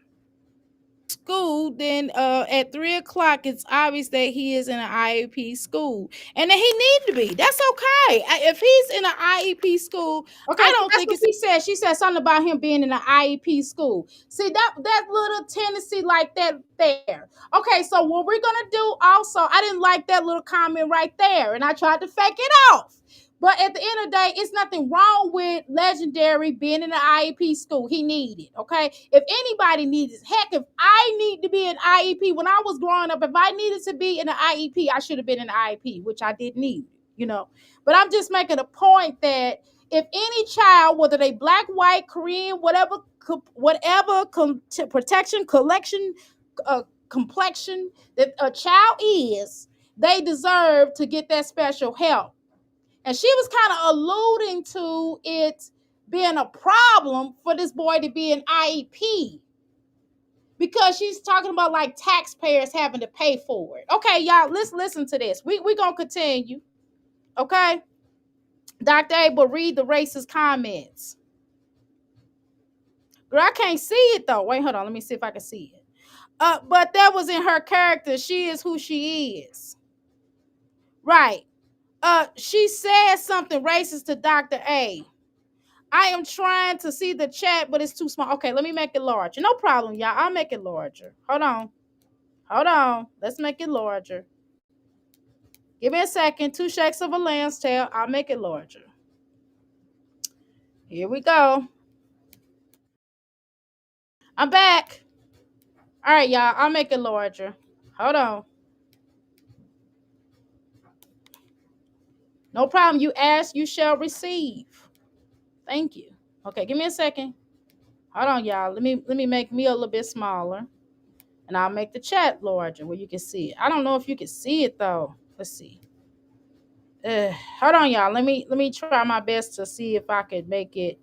School, then at 3 o'clock, it's obvious that he is in an IEP school, and that he need to be. That's okay. If he's in an IEP school, okay, I don't think it's. She said. She said something about him being in an IEP school. See that little tendency like that there. Okay, so what we're gonna do also, I didn't like that little comment right there, and I tried to fake it off. But at the end of the day, it's nothing wrong with Legendary being in an IEP school. He needed, okay? If anybody needs it, heck, if I need to be in IEP, when I was growing up, if I needed to be in an IEP, I should have been in an IEP, which I didn't need. But I'm just making a point that if any child, whether they black, white, Korean, whatever protection, collection, complexion that a child is, they deserve to get that special help. And she was kind of alluding to it being a problem for this boy to be an IEP because she's talking about like taxpayers having to pay for it. Okay, y'all, let's listen to this. We're going to continue. Okay? Dr. Abel, read the racist comments. Girl, I can't see it though. Wait, hold on. Let me see if I can see it. But that was in her character. She is who she is. Right. She said something racist to Dr. A. I am trying to see the chat, but it's too small. Okay, let me make it larger. No problem, y'all. I'll make it larger. Hold on. Let's make it larger. Give me a second. 2 shakes of a lamb's tail. I'll make it larger. Here we go. I'm back. All right, y'all. I'll make it larger. Hold on. No problem. You ask, you shall receive. Thank you. Okay, give me a second. Hold on, y'all. Let me make me a little bit smaller. And I'll make the chat larger where you can see it. I don't know if you can see it though. Let's see. Hold on, y'all. Let me try my best to see if I could make it.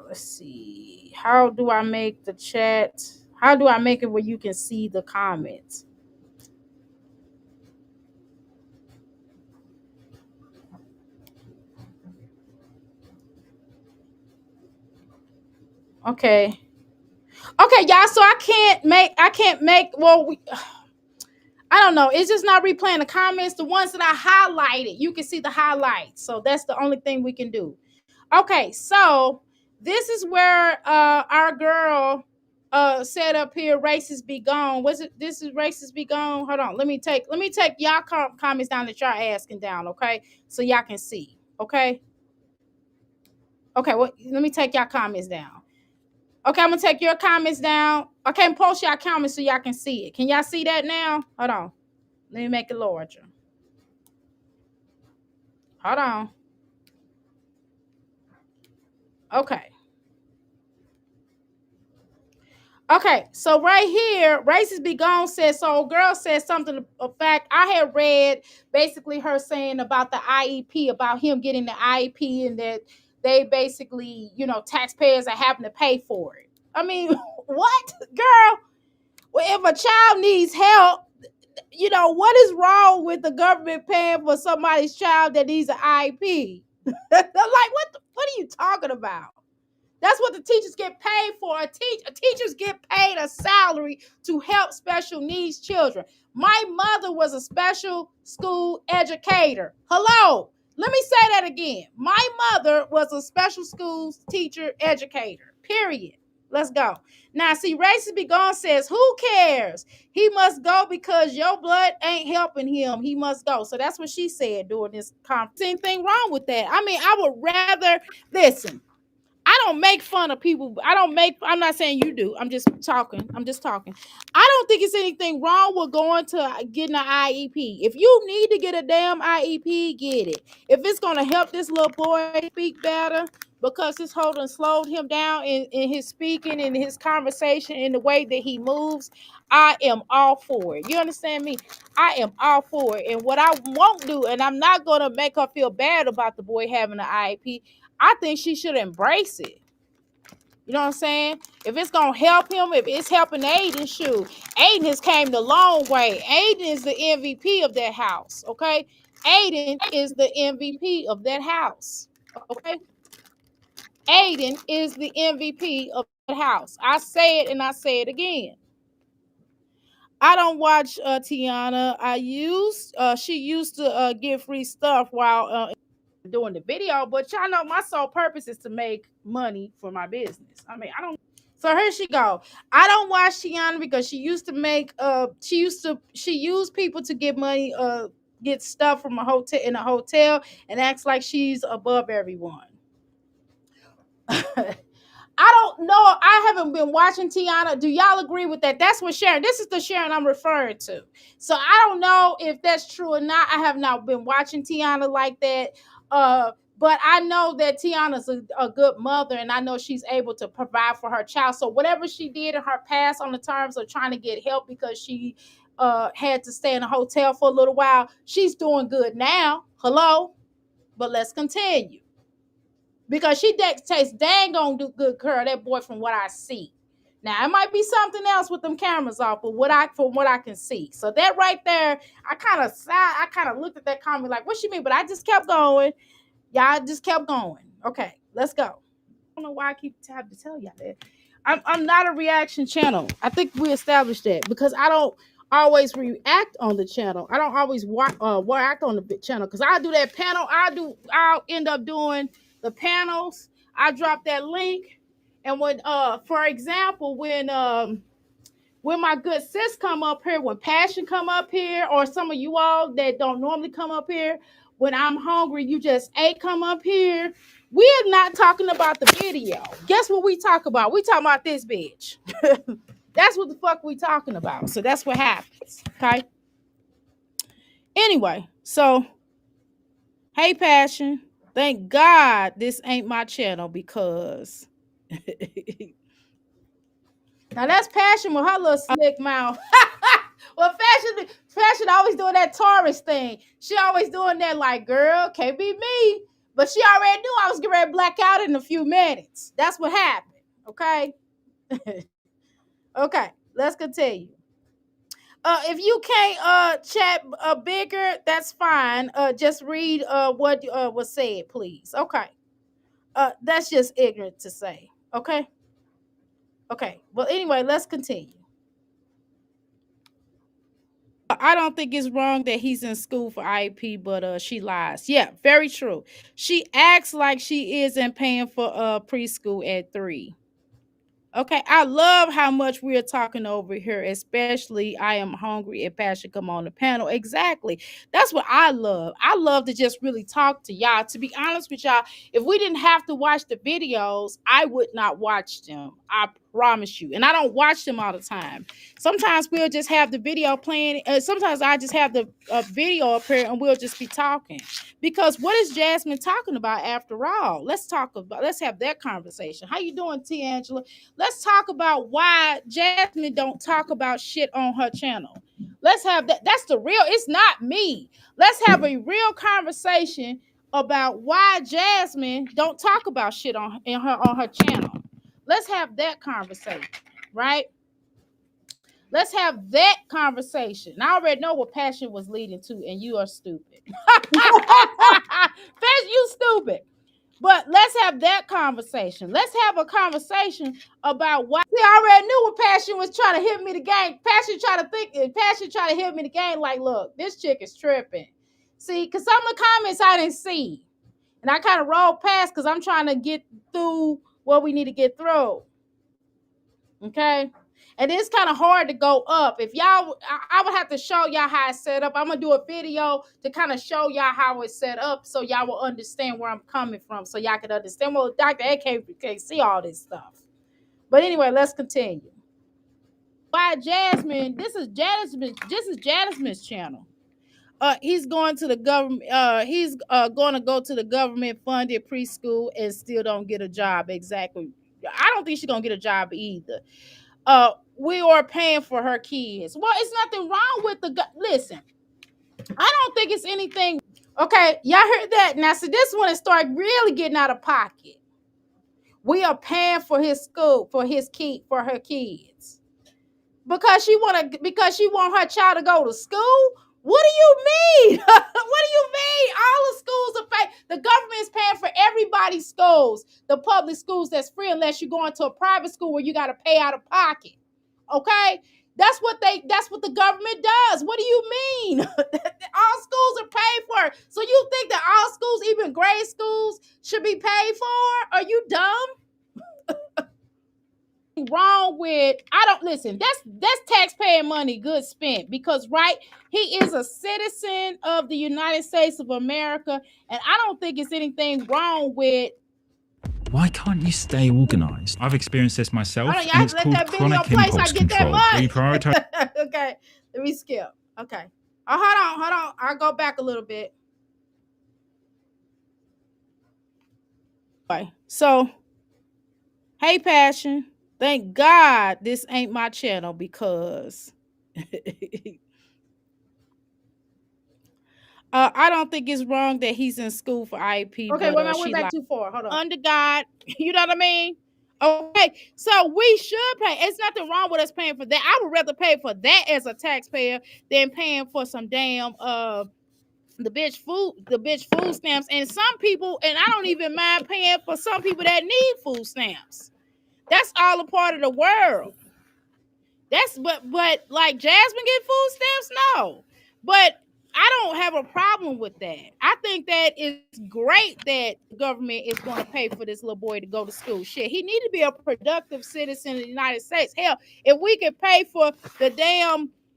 Let's see. How do I make the chat? How do I make it where you can see the comments? Okay, y'all. So I can't make. Well, I don't know. It's just not replaying the comments. The ones that I highlighted, you can see the highlights. So that's the only thing we can do. Okay, so this is where our girl said up here, racist be gone. Was it this is racist be gone? Hold on. Let me take y'all comments down that y'all asking down, okay? So y'all can see. Okay. Okay, well, let me take y'all comments down. Okay, I'm gonna take your comments down. Okay, post y'all comments so y'all can see it. Can y'all see that now? Hold on. Let me make it larger. Hold on. Okay. Okay, so right here, Racist Be Gone says, so girl said something to fact. I had read basically her saying about the IEP, about him getting the IEP, and that they basically, taxpayers are having to pay for it. I mean, what? Girl, well, if a child needs help, what is wrong with the government paying for somebody's child that needs an IEP? Like, what are you talking about? That's what the teachers get paid for. Teachers get paid a salary to help special needs children. My mother was a special school educator. Hello. Let me say that again. My mother was a special school teacher educator. Period. Let's go. Now, see, Racist Be Gone says, who cares? He must go because your blood ain't helping him. He must go. So that's what she said during this conference. Anything wrong with that? I mean, I would rather listen. I don't make fun of people. I'm not saying you do. I'm just talking. I don't think it's anything wrong with going to getting an IEP. If you need to get a damn IEP, get it. If it's going to help this little boy speak better because it's holding slowed him down in his speaking, in his conversation, in the way that he moves, I am all for it. You understand me? I am all for it. And what I won't do, and I'm not going to make her feel bad about the boy having an IEP, I think she should embrace it. You know what I'm saying? If it's gonna help him, if it's helping Aiden, shoot. Aiden has came the long way. Aiden is the MVP of that house. Okay, Aiden is the MVP of that house. Okay, Aiden is the MVP of that house. I say it and I say it again. I don't watch Tiana. She used to get free stuff while doing the video, but y'all know my sole purpose is to make money for my business. I mean, I don't. So here she go. I don't watch Tiana because she used to make she used people to get money, get stuff from a hotel in a hotel and acts like she's above everyone. I don't know. I haven't been watching Tiana. Do y'all agree with that? That's what Sharon. This is the Sharon I'm referring to. So I don't know if that's true or not. I have not been watching Tiana like that. But I know that Tiana's a good mother, and I know she's able to provide for her child. So whatever she did in her past on the terms of trying to get help because she had to stay in a hotel for a little while, she's doing good now. Hello, but let's continue. Because she takes dang on do good girl, that boy, from what I see. Now it might be something else with them cameras off, but from what I can see. So that right there, I kind of looked at that comment like, what she mean? But I just kept going. Y'all just kept going. Okay, let's go. I don't know why I keep having to tell y'all that. I'm not a reaction channel. I think we established that because I don't always react on the channel. I don't always react on the channel because I do that panel. I'll end up doing the panels. I drop that link, and when for example, when my good sis come up here, when Passion come up here, or some of you all that don't normally come up here, when I'm hungry, you just ain't come up here. We're not talking about the video. Guess what we talk about? We talking about this bitch. That's what the fuck we talking about. So that's what happens. Okay. Anyway, so hey Passion. Thank God this ain't my channel because now that's Passion with her little slick mouth. Well, fashion always doing that Taurus thing. She always doing that like, girl, can't be me. But she already knew I was getting ready to black out in a few minutes. That's what happened. Okay. Okay, let's continue. If you can't chat bigger, that's fine. Just read what was said, please. Okay. That's just ignorant to say. Okay. Okay. Well, anyway, let's continue. I don't think it's wrong that he's in school for IEP, but she lies. Yeah, very true. She acts like she isn't paying for preschool at 3. Okay, I love how much we're talking over here, especially I am hungry and Passion come on the panel. Exactly. That's what I love. I love to just really talk to y'all. To be honest with y'all, if we didn't have to watch the videos, I would not watch them. I Promise you. And I don't watch them all the time. Sometimes we'll just have the video playing. Sometimes I just have the video up here and we'll just be talking. Because what is Jasmine talking about after all? Let's have that conversation. How you doing, T. Angela? Let's talk about why Jasmine don't talk about shit on her channel. Let's have that. That's the real. It's not me. Let's have a real conversation about why Jasmine don't talk about shit on her channel. Let's have that conversation, right? Let's have that conversation. I already know what passion was leading to, and you are stupid. You stupid. But let's have that conversation. Let's have a conversation about why. See, I already knew what Passion was trying to hit me the game. Passion trying to hit me the game like, look, this chick is tripping. See, because some of the comments I didn't see. And I kind of rolled past because I'm trying to get through what we need to get through. Okay? And it's kind of hard to go up. If y'all, I would have to show y'all how it's set up. I'm going to do a video to kind of show y'all how it's set up so y'all will understand where I'm coming from. So y'all can understand. Well, Dr. A can't see all this stuff. But anyway, let's continue. Why Jasmine? This is Jasmine's channel. He's going to the government. He's going to go to the government-funded preschool and still don't get a job. Exactly. I don't think she's gonna get a job either. We are paying for her kids. Well, it's nothing wrong with listen. I don't think it's anything. Okay, y'all heard that? Now, so this one is start really getting out of pocket. We are paying for his school, for her kids. Because she want her child to go to school? What do you mean? What do you mean? All the schools are paid. The government is paying for everybody's schools. The public schools that's free unless you're going to a private school where you got to pay out of pocket. Okay? That's what the government does. What do you mean? All schools are paid for. So you think that all schools, even grade schools, should be paid for? Are you dumb? Wrong with listen, that's taxpayer money good spent, because right, he is a citizen of the United States of America, and I don't think it's anything wrong with. Why can't you stay organized? I've experienced this myself, and it's called chronic impulse control. We prioritize. Okay, let me skip. Okay, hold on, I'll go back a little bit. Okay, so hey, Passion. Thank God this ain't my channel, because I don't think it's wrong that he's in school for IEP. Okay, but, I went back too far. Hold on. Under God, you know what I mean? Okay, so we should pay. It's nothing wrong with us paying for that. I would rather pay for that as a taxpayer than paying for some damn the bitch food stamps. And some people, and I don't even mind paying for some people that need food stamps. That's all a part of the world. But like Jasmine get food stamps? No. But I don't have a problem with that. I think that it's great that the government is going to pay for this little boy to go to school. Shit, he need to be a productive citizen of the United States. Hell, if we could pay for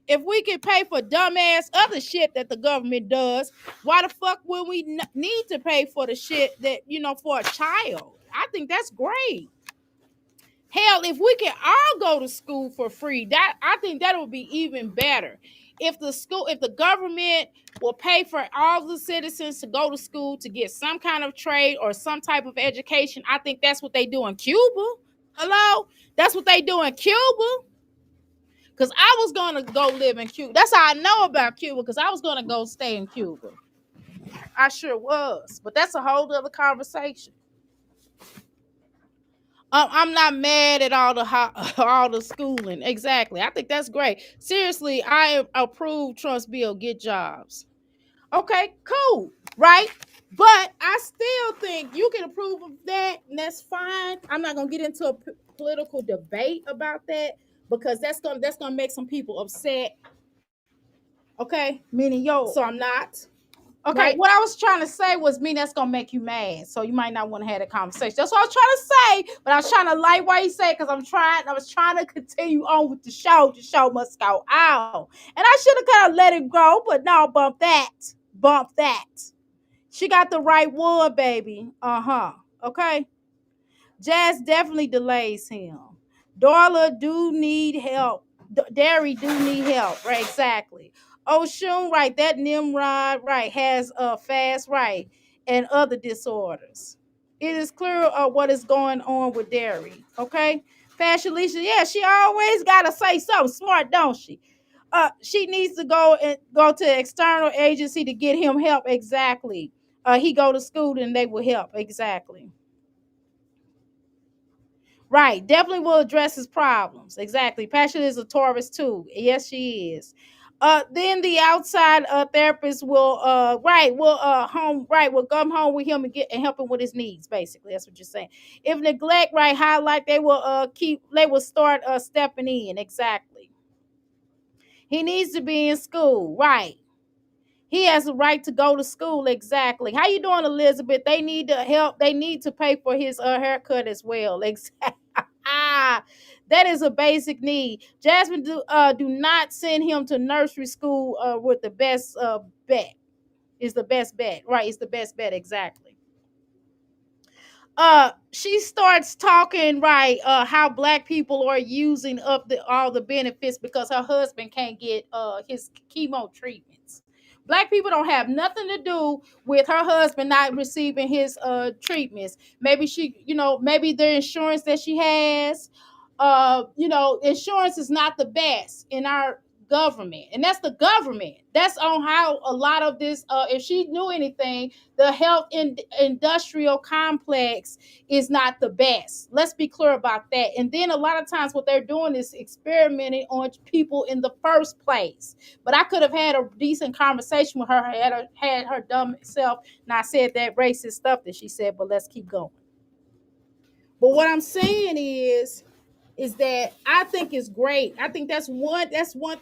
dumbass other shit that the government does, why the fuck would we need to pay for the shit that, for a child? I think that's great. Hell, if we can all go to school for free, I think that would be even better. If the government will pay for all the citizens to go to school to get some kind of trade or some type of education, I think that's what they do in Cuba. Hello? That's what they do in Cuba. Because I was going to go live in Cuba. That's how I know about Cuba, because I was going to go stay in Cuba. I sure was. But that's a whole other conversation. I'm not mad at all the schooling. Exactly. I think that's great. Seriously, I approve Trump's bill. Get jobs. Okay, cool. Right? But I still think you can approve of that, and that's fine. I'm not going to get into a political debate about that, because that's gonna make some people upset. Okay? Meaning, so I'm not. Okay, right? What I was trying to say was, that's gonna make you mad, so you might not want to have a conversation. That's what I was trying to say, but I was trying to like why you say it, because I was trying to continue on with the show. The show must go out, and I should have kind of let it go, but no, bump that. She got the right one, baby. Okay. Jazz definitely delays him. Darla do need help. Derry do need help. Right, exactly. Oshun, right, that Nimrod, right, has a fast, right, and other disorders. It is clear what is going on with Derry. Okay? Fashion Alicia, yeah, she always gotta say something smart, don't she? She needs to go to external agency to get him help. Exactly. He go to school and they will help. Exactly. Right. Definitely will address his problems. Exactly. Passion is a Taurus too. Yes, she is. Then the outside therapist will will come home with him and help him with his needs. Basically, that's what you're saying. If neglect, right, highlight, they will start stepping in. Exactly. He needs to be in school. Right. He has a right to go to school. Exactly. How you doing, Elizabeth? They need to help. They need to pay for his haircut as well. Exactly. That is a basic need. Jasmine, do not send him to nursery school with the best bet. Is the best bet. Right, it's the best bet. Exactly. She starts talking, right, how black people are using up all the benefits because her husband can't get his chemo treatments. Black people don't have nothing to do with her husband not receiving his treatments. Maybe maybe the insurance that she has, insurance is not the best in our government, and that's the government. That's on how a lot of this, if she knew anything, the health industrial complex is not the best. Let's be clear about that. And then a lot of times what they're doing is experimenting on people in the first place. But I could have had a decent conversation with her, had her dumb self not said that racist stuff that she said, but let's keep going. But what I'm saying is that I think is great. I think that's one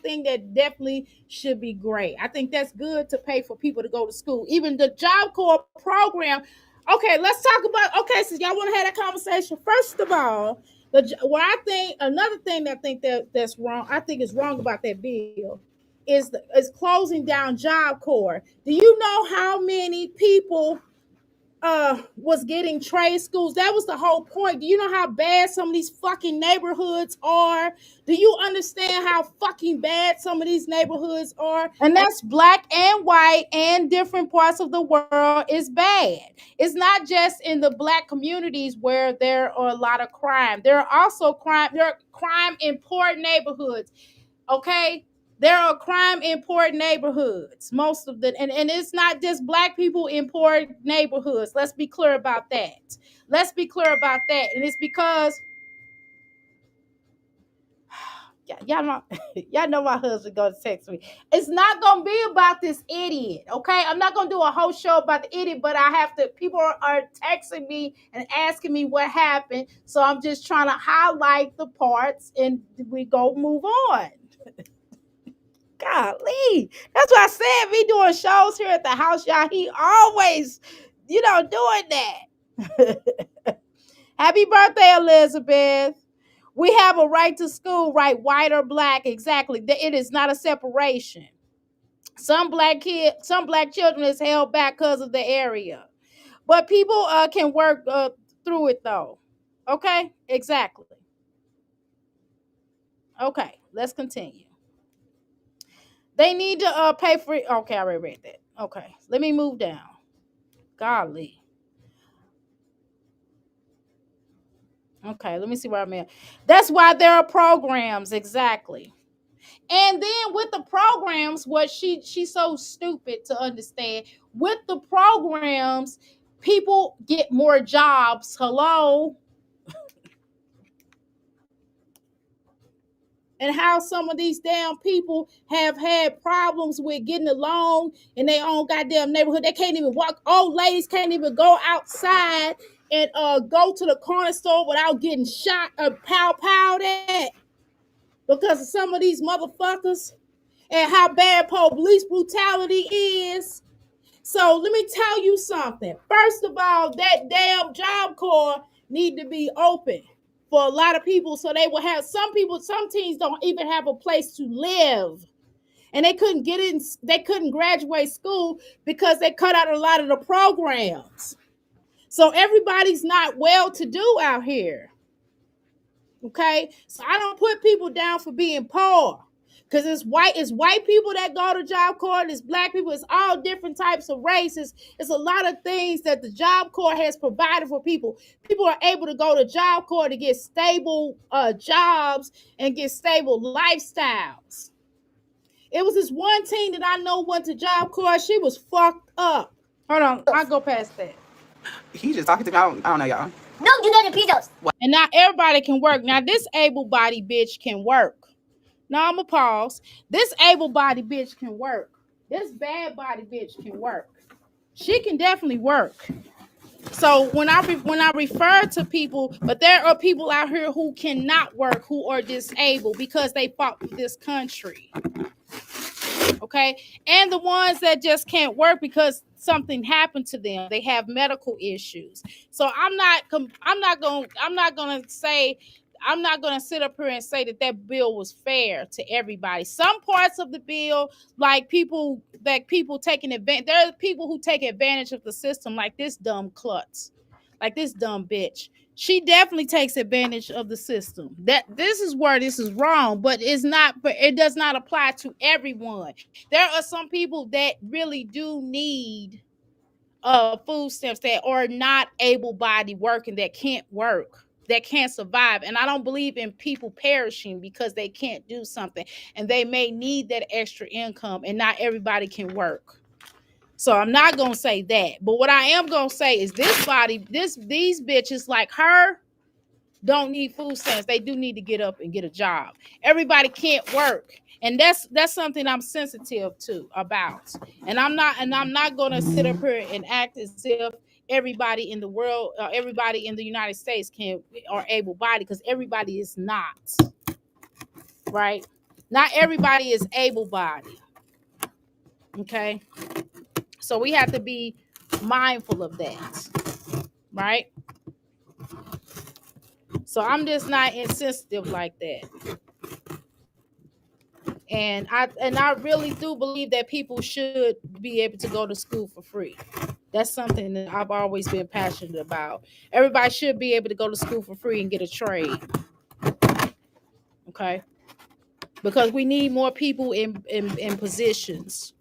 thing that definitely should be great. I think that's good to pay for people to go to school. Even the Job Corps program. Okay, let's talk about. Okay, so y'all want to have that conversation. First of all, I think another thing that I think that's wrong. I think is wrong about that bill is closing down Job Corps. Do you know how many people was getting trade schools? That was the whole point. Do you know how bad some of these fucking neighborhoods are? Do you understand how fucking bad some of these neighborhoods are? And that's black and white and different parts of the world is bad. It's not just in the black communities where there are a lot of crime. There are crime in poor neighborhoods. Okay, there are crime in poor neighborhoods. Most of the and it's not just black people in poor neighborhoods. Let's be clear about that. Let's be clear about that. And it's because y'all know y'all know my husband gonna text me. It's not gonna be about this idiot. Okay, I'm not gonna do a whole show about the idiot, but I have to. People are texting me and asking me what happened, so I'm just trying to highlight the parts, and we go move on. Golly. That's why I said me doing shows here at the house, y'all. He always, doing that. Happy birthday, Elizabeth. We have a right to school, right? White or black. Exactly. It is not a separation. Some black children is held back because of the area. But people can work through it though. Okay? Exactly. Okay, let's continue. They need to pay for it. Okay, I already read that. Okay, let me move down. Golly. Okay, let me see where I'm at. That's why there are programs, exactly. And then with the programs, what she's so stupid to understand. With the programs, people get more jobs. Hello. And how some of these damn people have had problems with getting along in their own goddamn neighborhood. They can't even walk. Old ladies can't even go outside and go to the corner store without getting shot or pow at because of some of these motherfuckers and how bad police brutality is. So let me tell you something. First of all, that damn Job Corps need to be open for a lot of people, so they will have some teens don't even have a place to live, and they couldn't graduate school because they cut out a lot of the programs. So everybody's not well to do out here. Okay, so I don't put people down for being poor. Because it's white people that go to Job Corps, it's black people, it's all different types of races. It's a lot of things that the Job Corps has provided for people. People are able to go to Job Corps to get stable jobs and get stable lifestyles. It was this one team that I know went to Job Corps. She was fucked up. Hold on, I'll go past that. He's just talking to me. I don't know, y'all. No, you know the pesos. And not everybody can work. Now, this able-bodied bitch can work. Now, I'm going to pause. This able-bodied bitch can work. This bad-body bitch can work. She can definitely work. So when I refer to people, but there are people out here who cannot work, who are disabled because they fought for this country. Okay, and the ones that just can't work because something happened to them, they have medical issues. So I'm not gonna sit up here and say that bill was fair to everybody. Some parts of the bill, like people taking advantage, there are people who take advantage of the system, like this dumb klutz, like this dumb bitch. She definitely takes advantage of the system. This is where this is wrong, but it does not apply to everyone. There are some people that really do need food stamps that are not able-bodied working, that can't work, that can't survive. And I don't believe in people perishing because they can't do something, and they may need that extra income, and not everybody can work. So I'm not gonna say that, but what I am gonna say is these bitches like her don't need food stamps. They do need to get up and get a job. Everybody can't work, and that's something I'm sensitive to about. And I'm not gonna sit up here and act as if everybody in the world, everybody in the United States are able-bodied, because everybody is not. Right? Not everybody is able-bodied. Okay. So we have to be mindful of that, right? So I'm just not insensitive like that. And I really do believe that people should be able to go to school for free. That's something that I've always been passionate about. Everybody should be able to go to school for free and get a trade. Okay? Because we need more people in positions.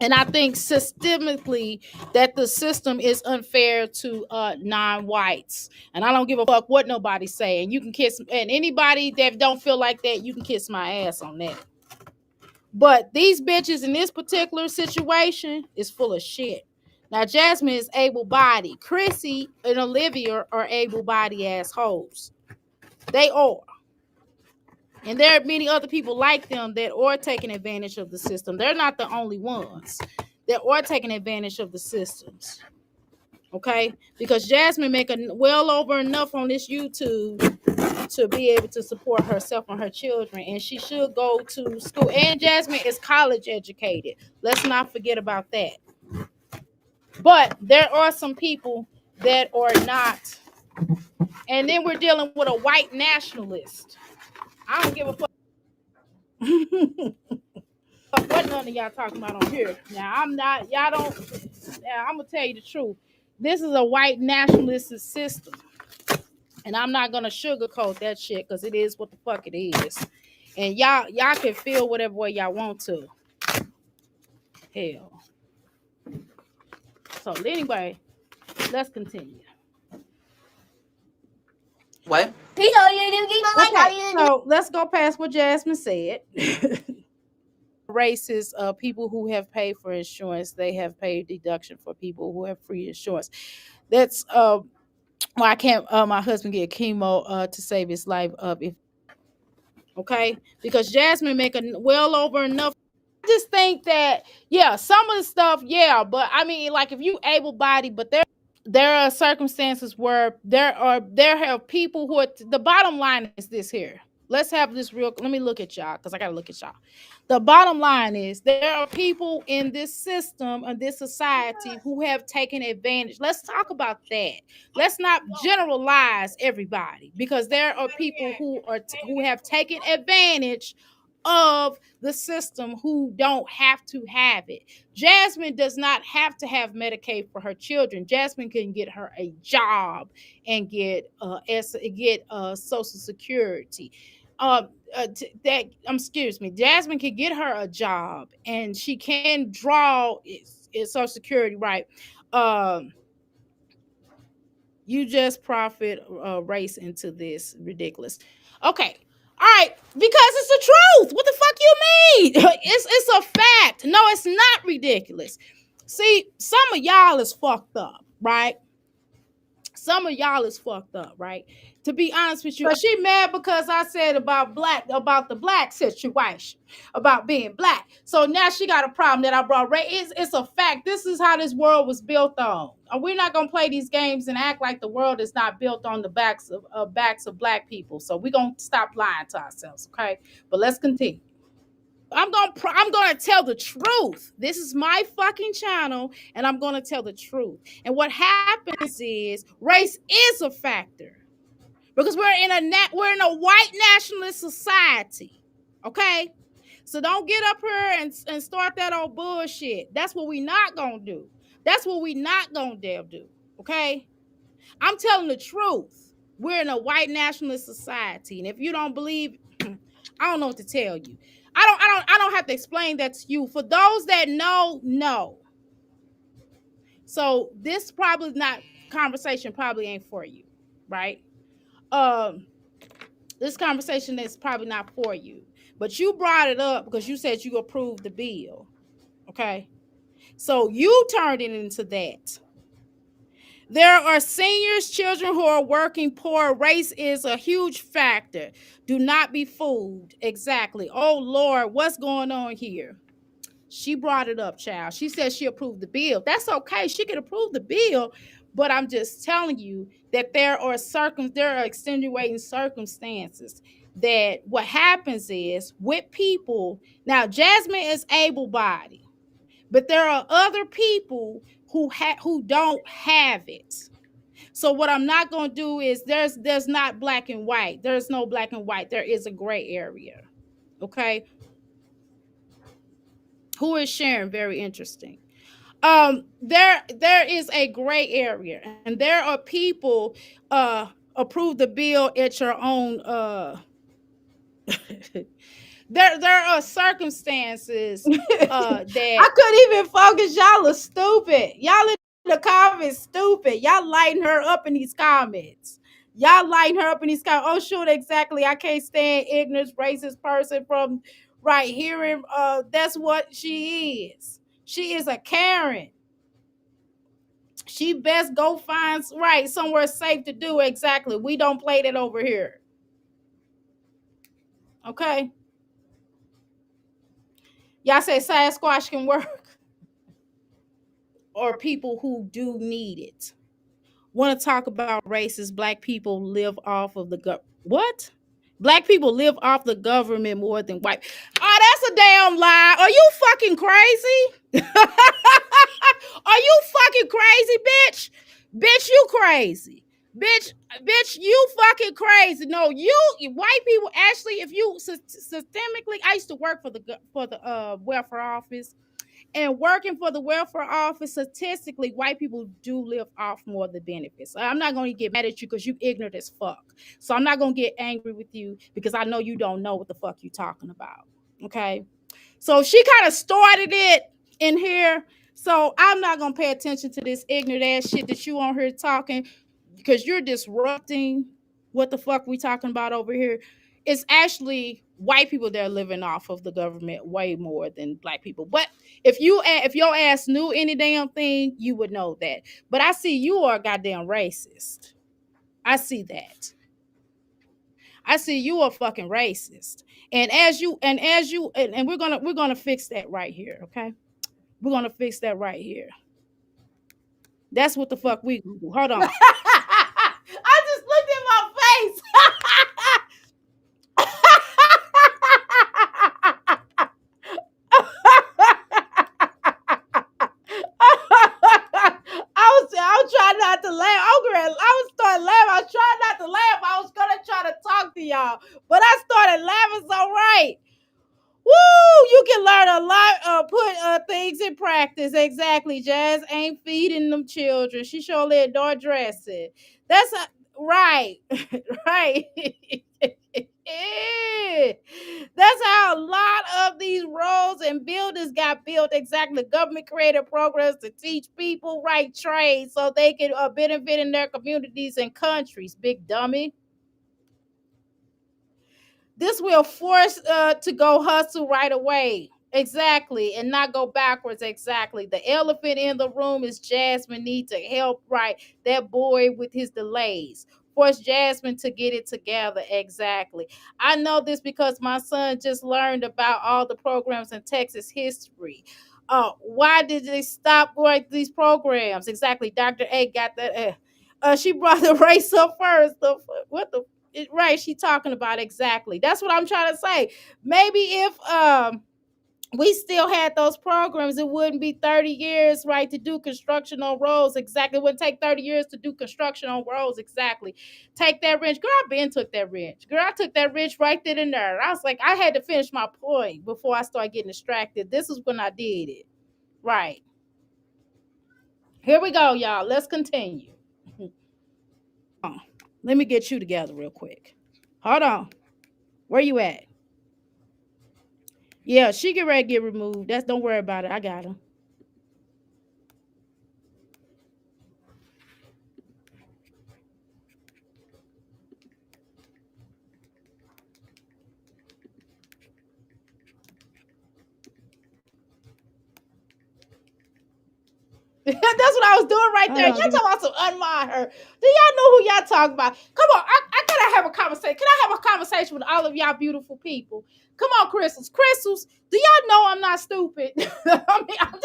And I think systemically that the system is unfair to non-whites. And I don't give a fuck what nobody's saying. You can kiss, and anybody that don't feel like that, you can kiss my ass on that. But these bitches in this particular situation is full of shit. Now, Jasmine is able-bodied. Chrissy and Olivia are able-bodied assholes. They are. And there are many other people like them that are taking advantage of the system. They're not the only ones that are taking advantage of the systems. Okay? Because Jasmine making well over enough on this YouTube to be able to support herself and her children. And she should go to school. And Jasmine is college educated. Let's not forget about that. But there are some people that are not. And then we're dealing with a white nationalist. I don't give a fuck what none of y'all talking about on here. Now, I'm not, y'all don't, I'm going to tell you the truth. This is a white nationalist system. And I'm not going to sugarcoat that shit, because it is what the fuck it is. And y'all can feel whatever way y'all want to. Hell. So, anyway, let's continue. What? Okay, so let's go past what Jasmine said. Races, people who have paid for insurance, they have paid deduction for people who have free insurance. That's why I can't my husband get chemo to save his life if okay, because Jasmine making well over enough. I just think that some of the stuff, but I mean, like, if you able-bodied, but there are circumstances where there have people who are, the bottom line is this here. Let's have this real, let me look at y'all, because I gotta look at y'all. The bottom line is there are people in this system and this society who have taken advantage. Let's talk about that. Let's not generalize everybody, because there are people who have taken advantage of the system who don't have to have it. Jasmine does not have to have Medicaid for her children. Jasmine can get her a job and get Social Security. That excuse me, Jasmine can get her a job and she can draw it's Social Security, right? Um, you just profit race into this ridiculous. Okay. All right, because it's the truth. What the fuck you mean? It's a fact. No, it's not ridiculous. See, some of y'all is fucked up, right? Some of y'all is fucked up, right? To be honest with you, she mad because I said about the black situation, about being black. So now she got a problem that I brought. It's a fact. This is how this world was built on. And we're not gonna play these games and act like the world is not built on the backs of black people. So we're gonna stop lying to ourselves, okay? But let's continue. I'm gonna tell the truth. This is my fucking channel, and I'm gonna tell the truth. And what happens is race is a factor because we're in a white nationalist society. Okay, so don't get up here and start that old bullshit. That's what we not gonna do. That's what we not gonna dare do. Okay, I'm telling the truth. We're in a white nationalist society, and if you don't believe, I don't know what to tell you. I don't have to explain that to you. For those that know. So this probably not conversation probably ain't for you, right? This conversation is probably not for you. But you brought it up because you said you approved the bill. Okay? So you turned it into that. There are seniors, children who are working poor. Race is a huge factor. Do not be fooled. Exactly. Oh, Lord, what's going on here? She brought it up, child. She said she approved the bill. That's okay. She can approve the bill, but I'm just telling you that there are extenuating circumstances that what happens is with people. Now, Jasmine is able-bodied, but there are other people who don't have it. So what I'm not going to do is there's not black and white. There's no black and white. There is a gray area. Okay? Who is sharing? Very interesting. There is a gray area, and there are people approve the bill at your own there are circumstances that I couldn't even focus. Y'all are stupid. Y'all in the comments stupid. Y'all lighting her up in these comments. Oh, shoot, exactly. I can't stand ignorant, racist person from right here. That's what she is. She is a Karen. She best go find somewhere safe to do. Exactly. We don't play that over here. Okay. Y'all say Sasquatch can work. Or people who do need it. Want to talk about races? Black people live off of the what? Black people live off the government more than white. Oh, that's a damn lie. Are you fucking crazy? Are you fucking crazy, bitch? Bitch, you crazy. Bitch, you fucking crazy. No, you white people actually, if you systemically, I used to work for the welfare office. And working for the welfare office, statistically, white people do live off more of the benefits. I'm not going to get mad at you because you ignorant as fuck. So I'm not going to get angry with you because I know you don't know what the fuck you talking about. Okay? So she kind of started it in here. So I'm not going to pay attention to this ignorant ass shit that you on here talking because you're disrupting what the fuck we talking about over here. It's actually white people that are living off of the government way more than black people. But if your ass knew any damn thing, you would know that. But I see you are a goddamn racist. I see that. I see you are fucking racist. And we're gonna fix that right here, okay? We're gonna fix that right here. That's what the fuck we do. Hold on. I just looked at my face. I was trying not to laugh. I was starting laughing. I was trying not to laugh. I was gonna try to talk to y'all, but I started laughing so right. Woo! You can learn a lot. Put things in practice. Exactly. Jazz ain't feeding them children. She surely adore dressing. That's right, right. That's how a lot of these roads and buildings got built. Exactly. Government created programs to teach people right trades so they can benefit in their communities and countries. Big dummy. This will force to go hustle right away. Exactly. And not go backwards. Exactly. The elephant in the room is Jasmine need to help right that boy with his delays. Force Jasmine to get it together. Exactly. I know this because my son just learned about all the programs in Texas history. Why did they stop going these programs? Exactly. Dr. A got that. She brought the race up first. What the right, she talking about exactly. That's what I'm trying to say. Maybe if we still had those programs, it wouldn't be 30 years, right, to do construction on roads. Exactly. It wouldn't take 30 years to do construction on roads. Exactly. Take that wrench. Girl, I been took that wrench. Girl, I took that wrench right then and there. I was like, I had to finish my point before I started getting distracted. This is when I did it. Right. Here we go, y'all. Let's continue. Let me get you together real quick. Hold on. Where you at? Yeah, she get ready to get removed. That's don't worry about it. I got him. That's what I was doing right there. Y'all talking about some unmind her. Do y'all know who y'all talking about? Come on, I gotta have a conversation. Can I have a conversation with all of y'all beautiful people? Come on, crystals. Crystals, do y'all know I'm not stupid? I mean, I'm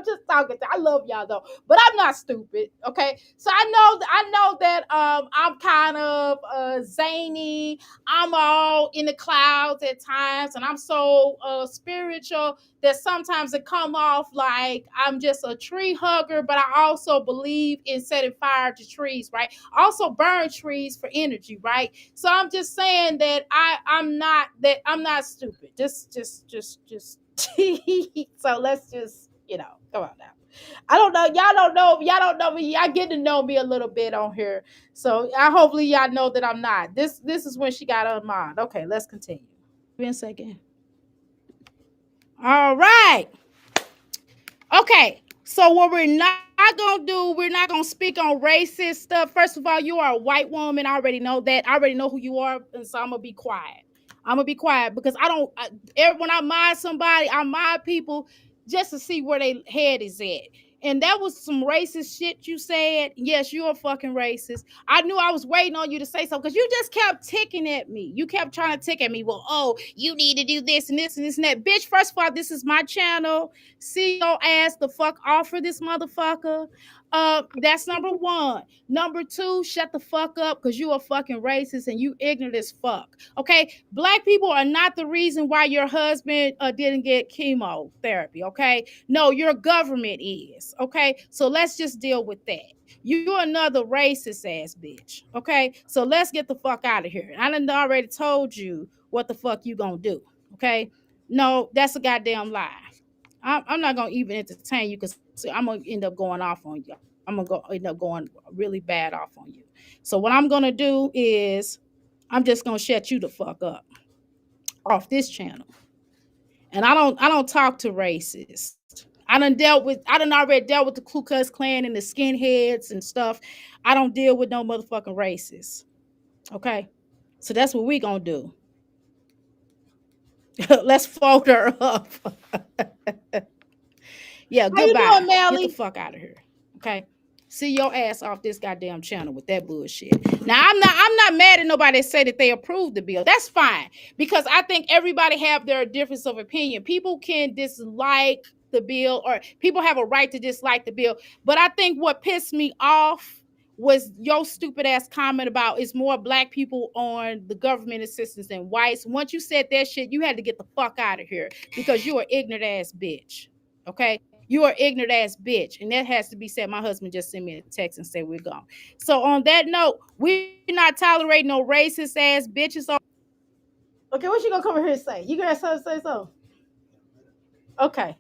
just talking. I love y'all though, but I'm not stupid. Okay, so I know that I'm kind of zany. I'm all in the clouds at times, and I'm so spiritual that sometimes it come off like I'm just a tree hugger, but I also believe in setting fire to trees, right? I also burn trees for energy, right? So I'm just saying that I'm not stupid. Just so let's just, come on now. I don't know. Y'all don't know me. Y'all get to know me a little bit on here. So I hopefully y'all know that I'm not. This is when she got unmanned. Okay, let's continue. Give me a second. All right. Okay. So what we're not gonna do, we're not gonna speak on racist stuff. First of all, you are a white woman. I already know that. I already know who you are, and so I'm gonna be quiet. I'm gonna be quiet because when I mind somebody, I mind people just to see where their head is at. And that was some racist shit you said. Yes, you're a fucking racist. I knew I was waiting on you to say so because you just kept ticking at me. You kept trying to tick at me. Well, oh, you need to do this and this and this and that. Bitch, first of all, this is my channel. See your ass the fuck off for this motherfucker. That's number one. Number two, shut the fuck up because you a fucking racist and you ignorant as fuck. Okay, black people are not the reason why your husband didn't get chemotherapy. Okay, no, your government is. Okay, so let's just deal with that. You're another racist ass bitch. Okay, so let's get the fuck out of here. I done already told you what the fuck you gonna do. Okay, no, that's a goddamn lie. I'm not gonna even entertain you because I'm gonna end up going off on you. I'm gonna end up going really bad off on you. So what I'm gonna do is I'm just gonna shut you the fuck up off this channel. And I don't talk to racists. I done already dealt with the Ku Klux Klan and the skinheads and stuff. I don't deal with no motherfucking racists. Okay? So that's what we gonna do. Let's fold her up. Yeah, goodbye. How you doing, Melly? Get the fuck out of here. Okay. See your ass off this goddamn channel with that bullshit. Now I'm not mad at nobody that say that they approve the bill. That's fine. Because I think everybody have their difference of opinion. People can dislike the bill or people have a right to dislike the bill. But I think what pissed me off was your stupid ass comment about it's more black people on the government assistance than whites. Once you said that shit, you had to get the fuck out of here because you're an ignorant ass bitch. Okay? You are ignorant ass bitch. And that has to be said. My husband just sent me a text and said we're gone. So on that note, we're not tolerating no racist ass bitches. Okay, what you gonna come over here and say? You gonna say so? Okay.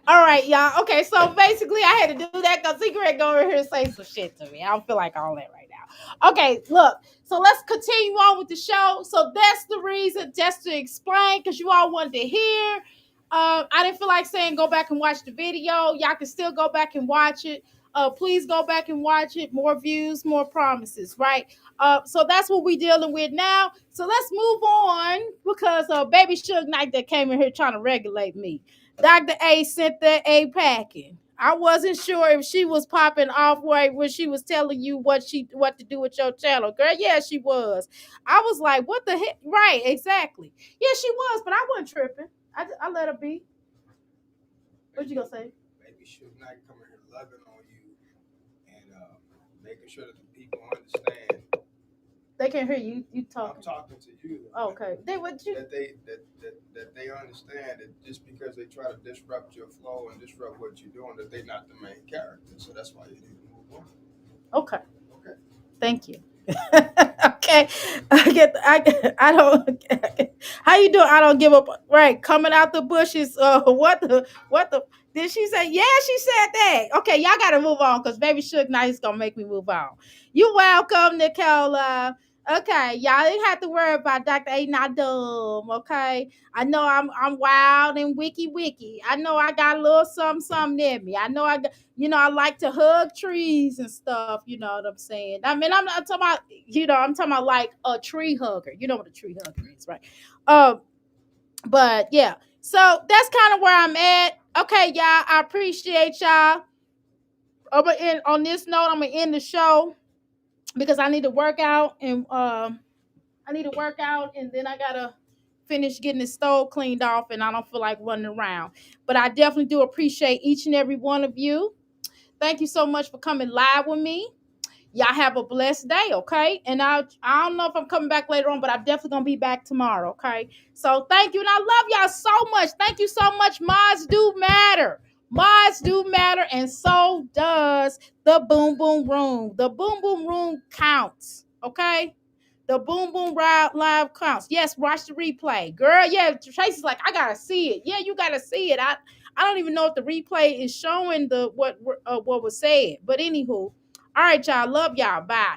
All right, y'all. Okay, so basically, I had to do that because Secret go over here and say some shit to me. I don't feel like all that right now. Okay, look. So let's continue on with the show. So that's the reason, just to explain, because you all wanted to hear. I didn't feel like saying go back and watch the video. Y'all can still go back and watch it. Please go back and watch it. More views, more promises, right? So that's what we're dealing with now. So let's move on because Baby Suge Knight that came in here trying to regulate me. Dr. A sent that A packing. I wasn't sure if she was popping off right when she was telling you what to do with your channel. Girl, yeah, she was. I was like, what the heck? Right, exactly. Yeah, she was, but I wasn't tripping. I let her be. What you gonna say? Maybe she's not coming here loving on you and making sure that the people understand. They can't hear you. You talking. I'm talking to you. Oh, okay. They would you that they understand that just because they try to disrupt your flow and disrupt what you're doing, that they're not the main character. So that's why you need to move on. Okay. Okay. Thank you. Okay. I don't how you doing? I don't give up. Right. Coming out the bushes. What the did she say? Yeah, she said that. Okay, y'all gotta move on because Baby Suge Knight is gonna make me move on. You welcome, Nicola. Okay, y'all didn't have to worry about Dr. A not dumb. Okay. I know I'm wild and wiki. I know I got a little something in me. I know I got I like to hug trees and stuff. You know what I'm saying? I mean, I'm not talking about, I'm talking about like a tree hugger. You know what a tree hugger is, right? But yeah, so that's kind of where I'm at. Okay, y'all, I appreciate y'all. On this note, I'm gonna end the show because I need to work out and then I gotta finish getting the stove cleaned off, and I don't feel like running around. But I definitely do appreciate each and every one of you. Thank you so much for coming live with me. Y'all have a blessed day, okay? And I don't know if I'm coming back later on, but I'm definitely gonna be back tomorrow, okay? So thank you, and I love y'all so much. Thank you so much. Mods do matter. Mods do matter, and so does the Boom Boom Room. The Boom Boom Room counts, okay? The Boom Boom Live counts. Yes, watch the replay, girl. Yeah, Tracy's like, I gotta see it. Yeah, you gotta see it. I don't even know if the replay is showing the what was said, but anywho. All right, y'all. Love y'all. Bye.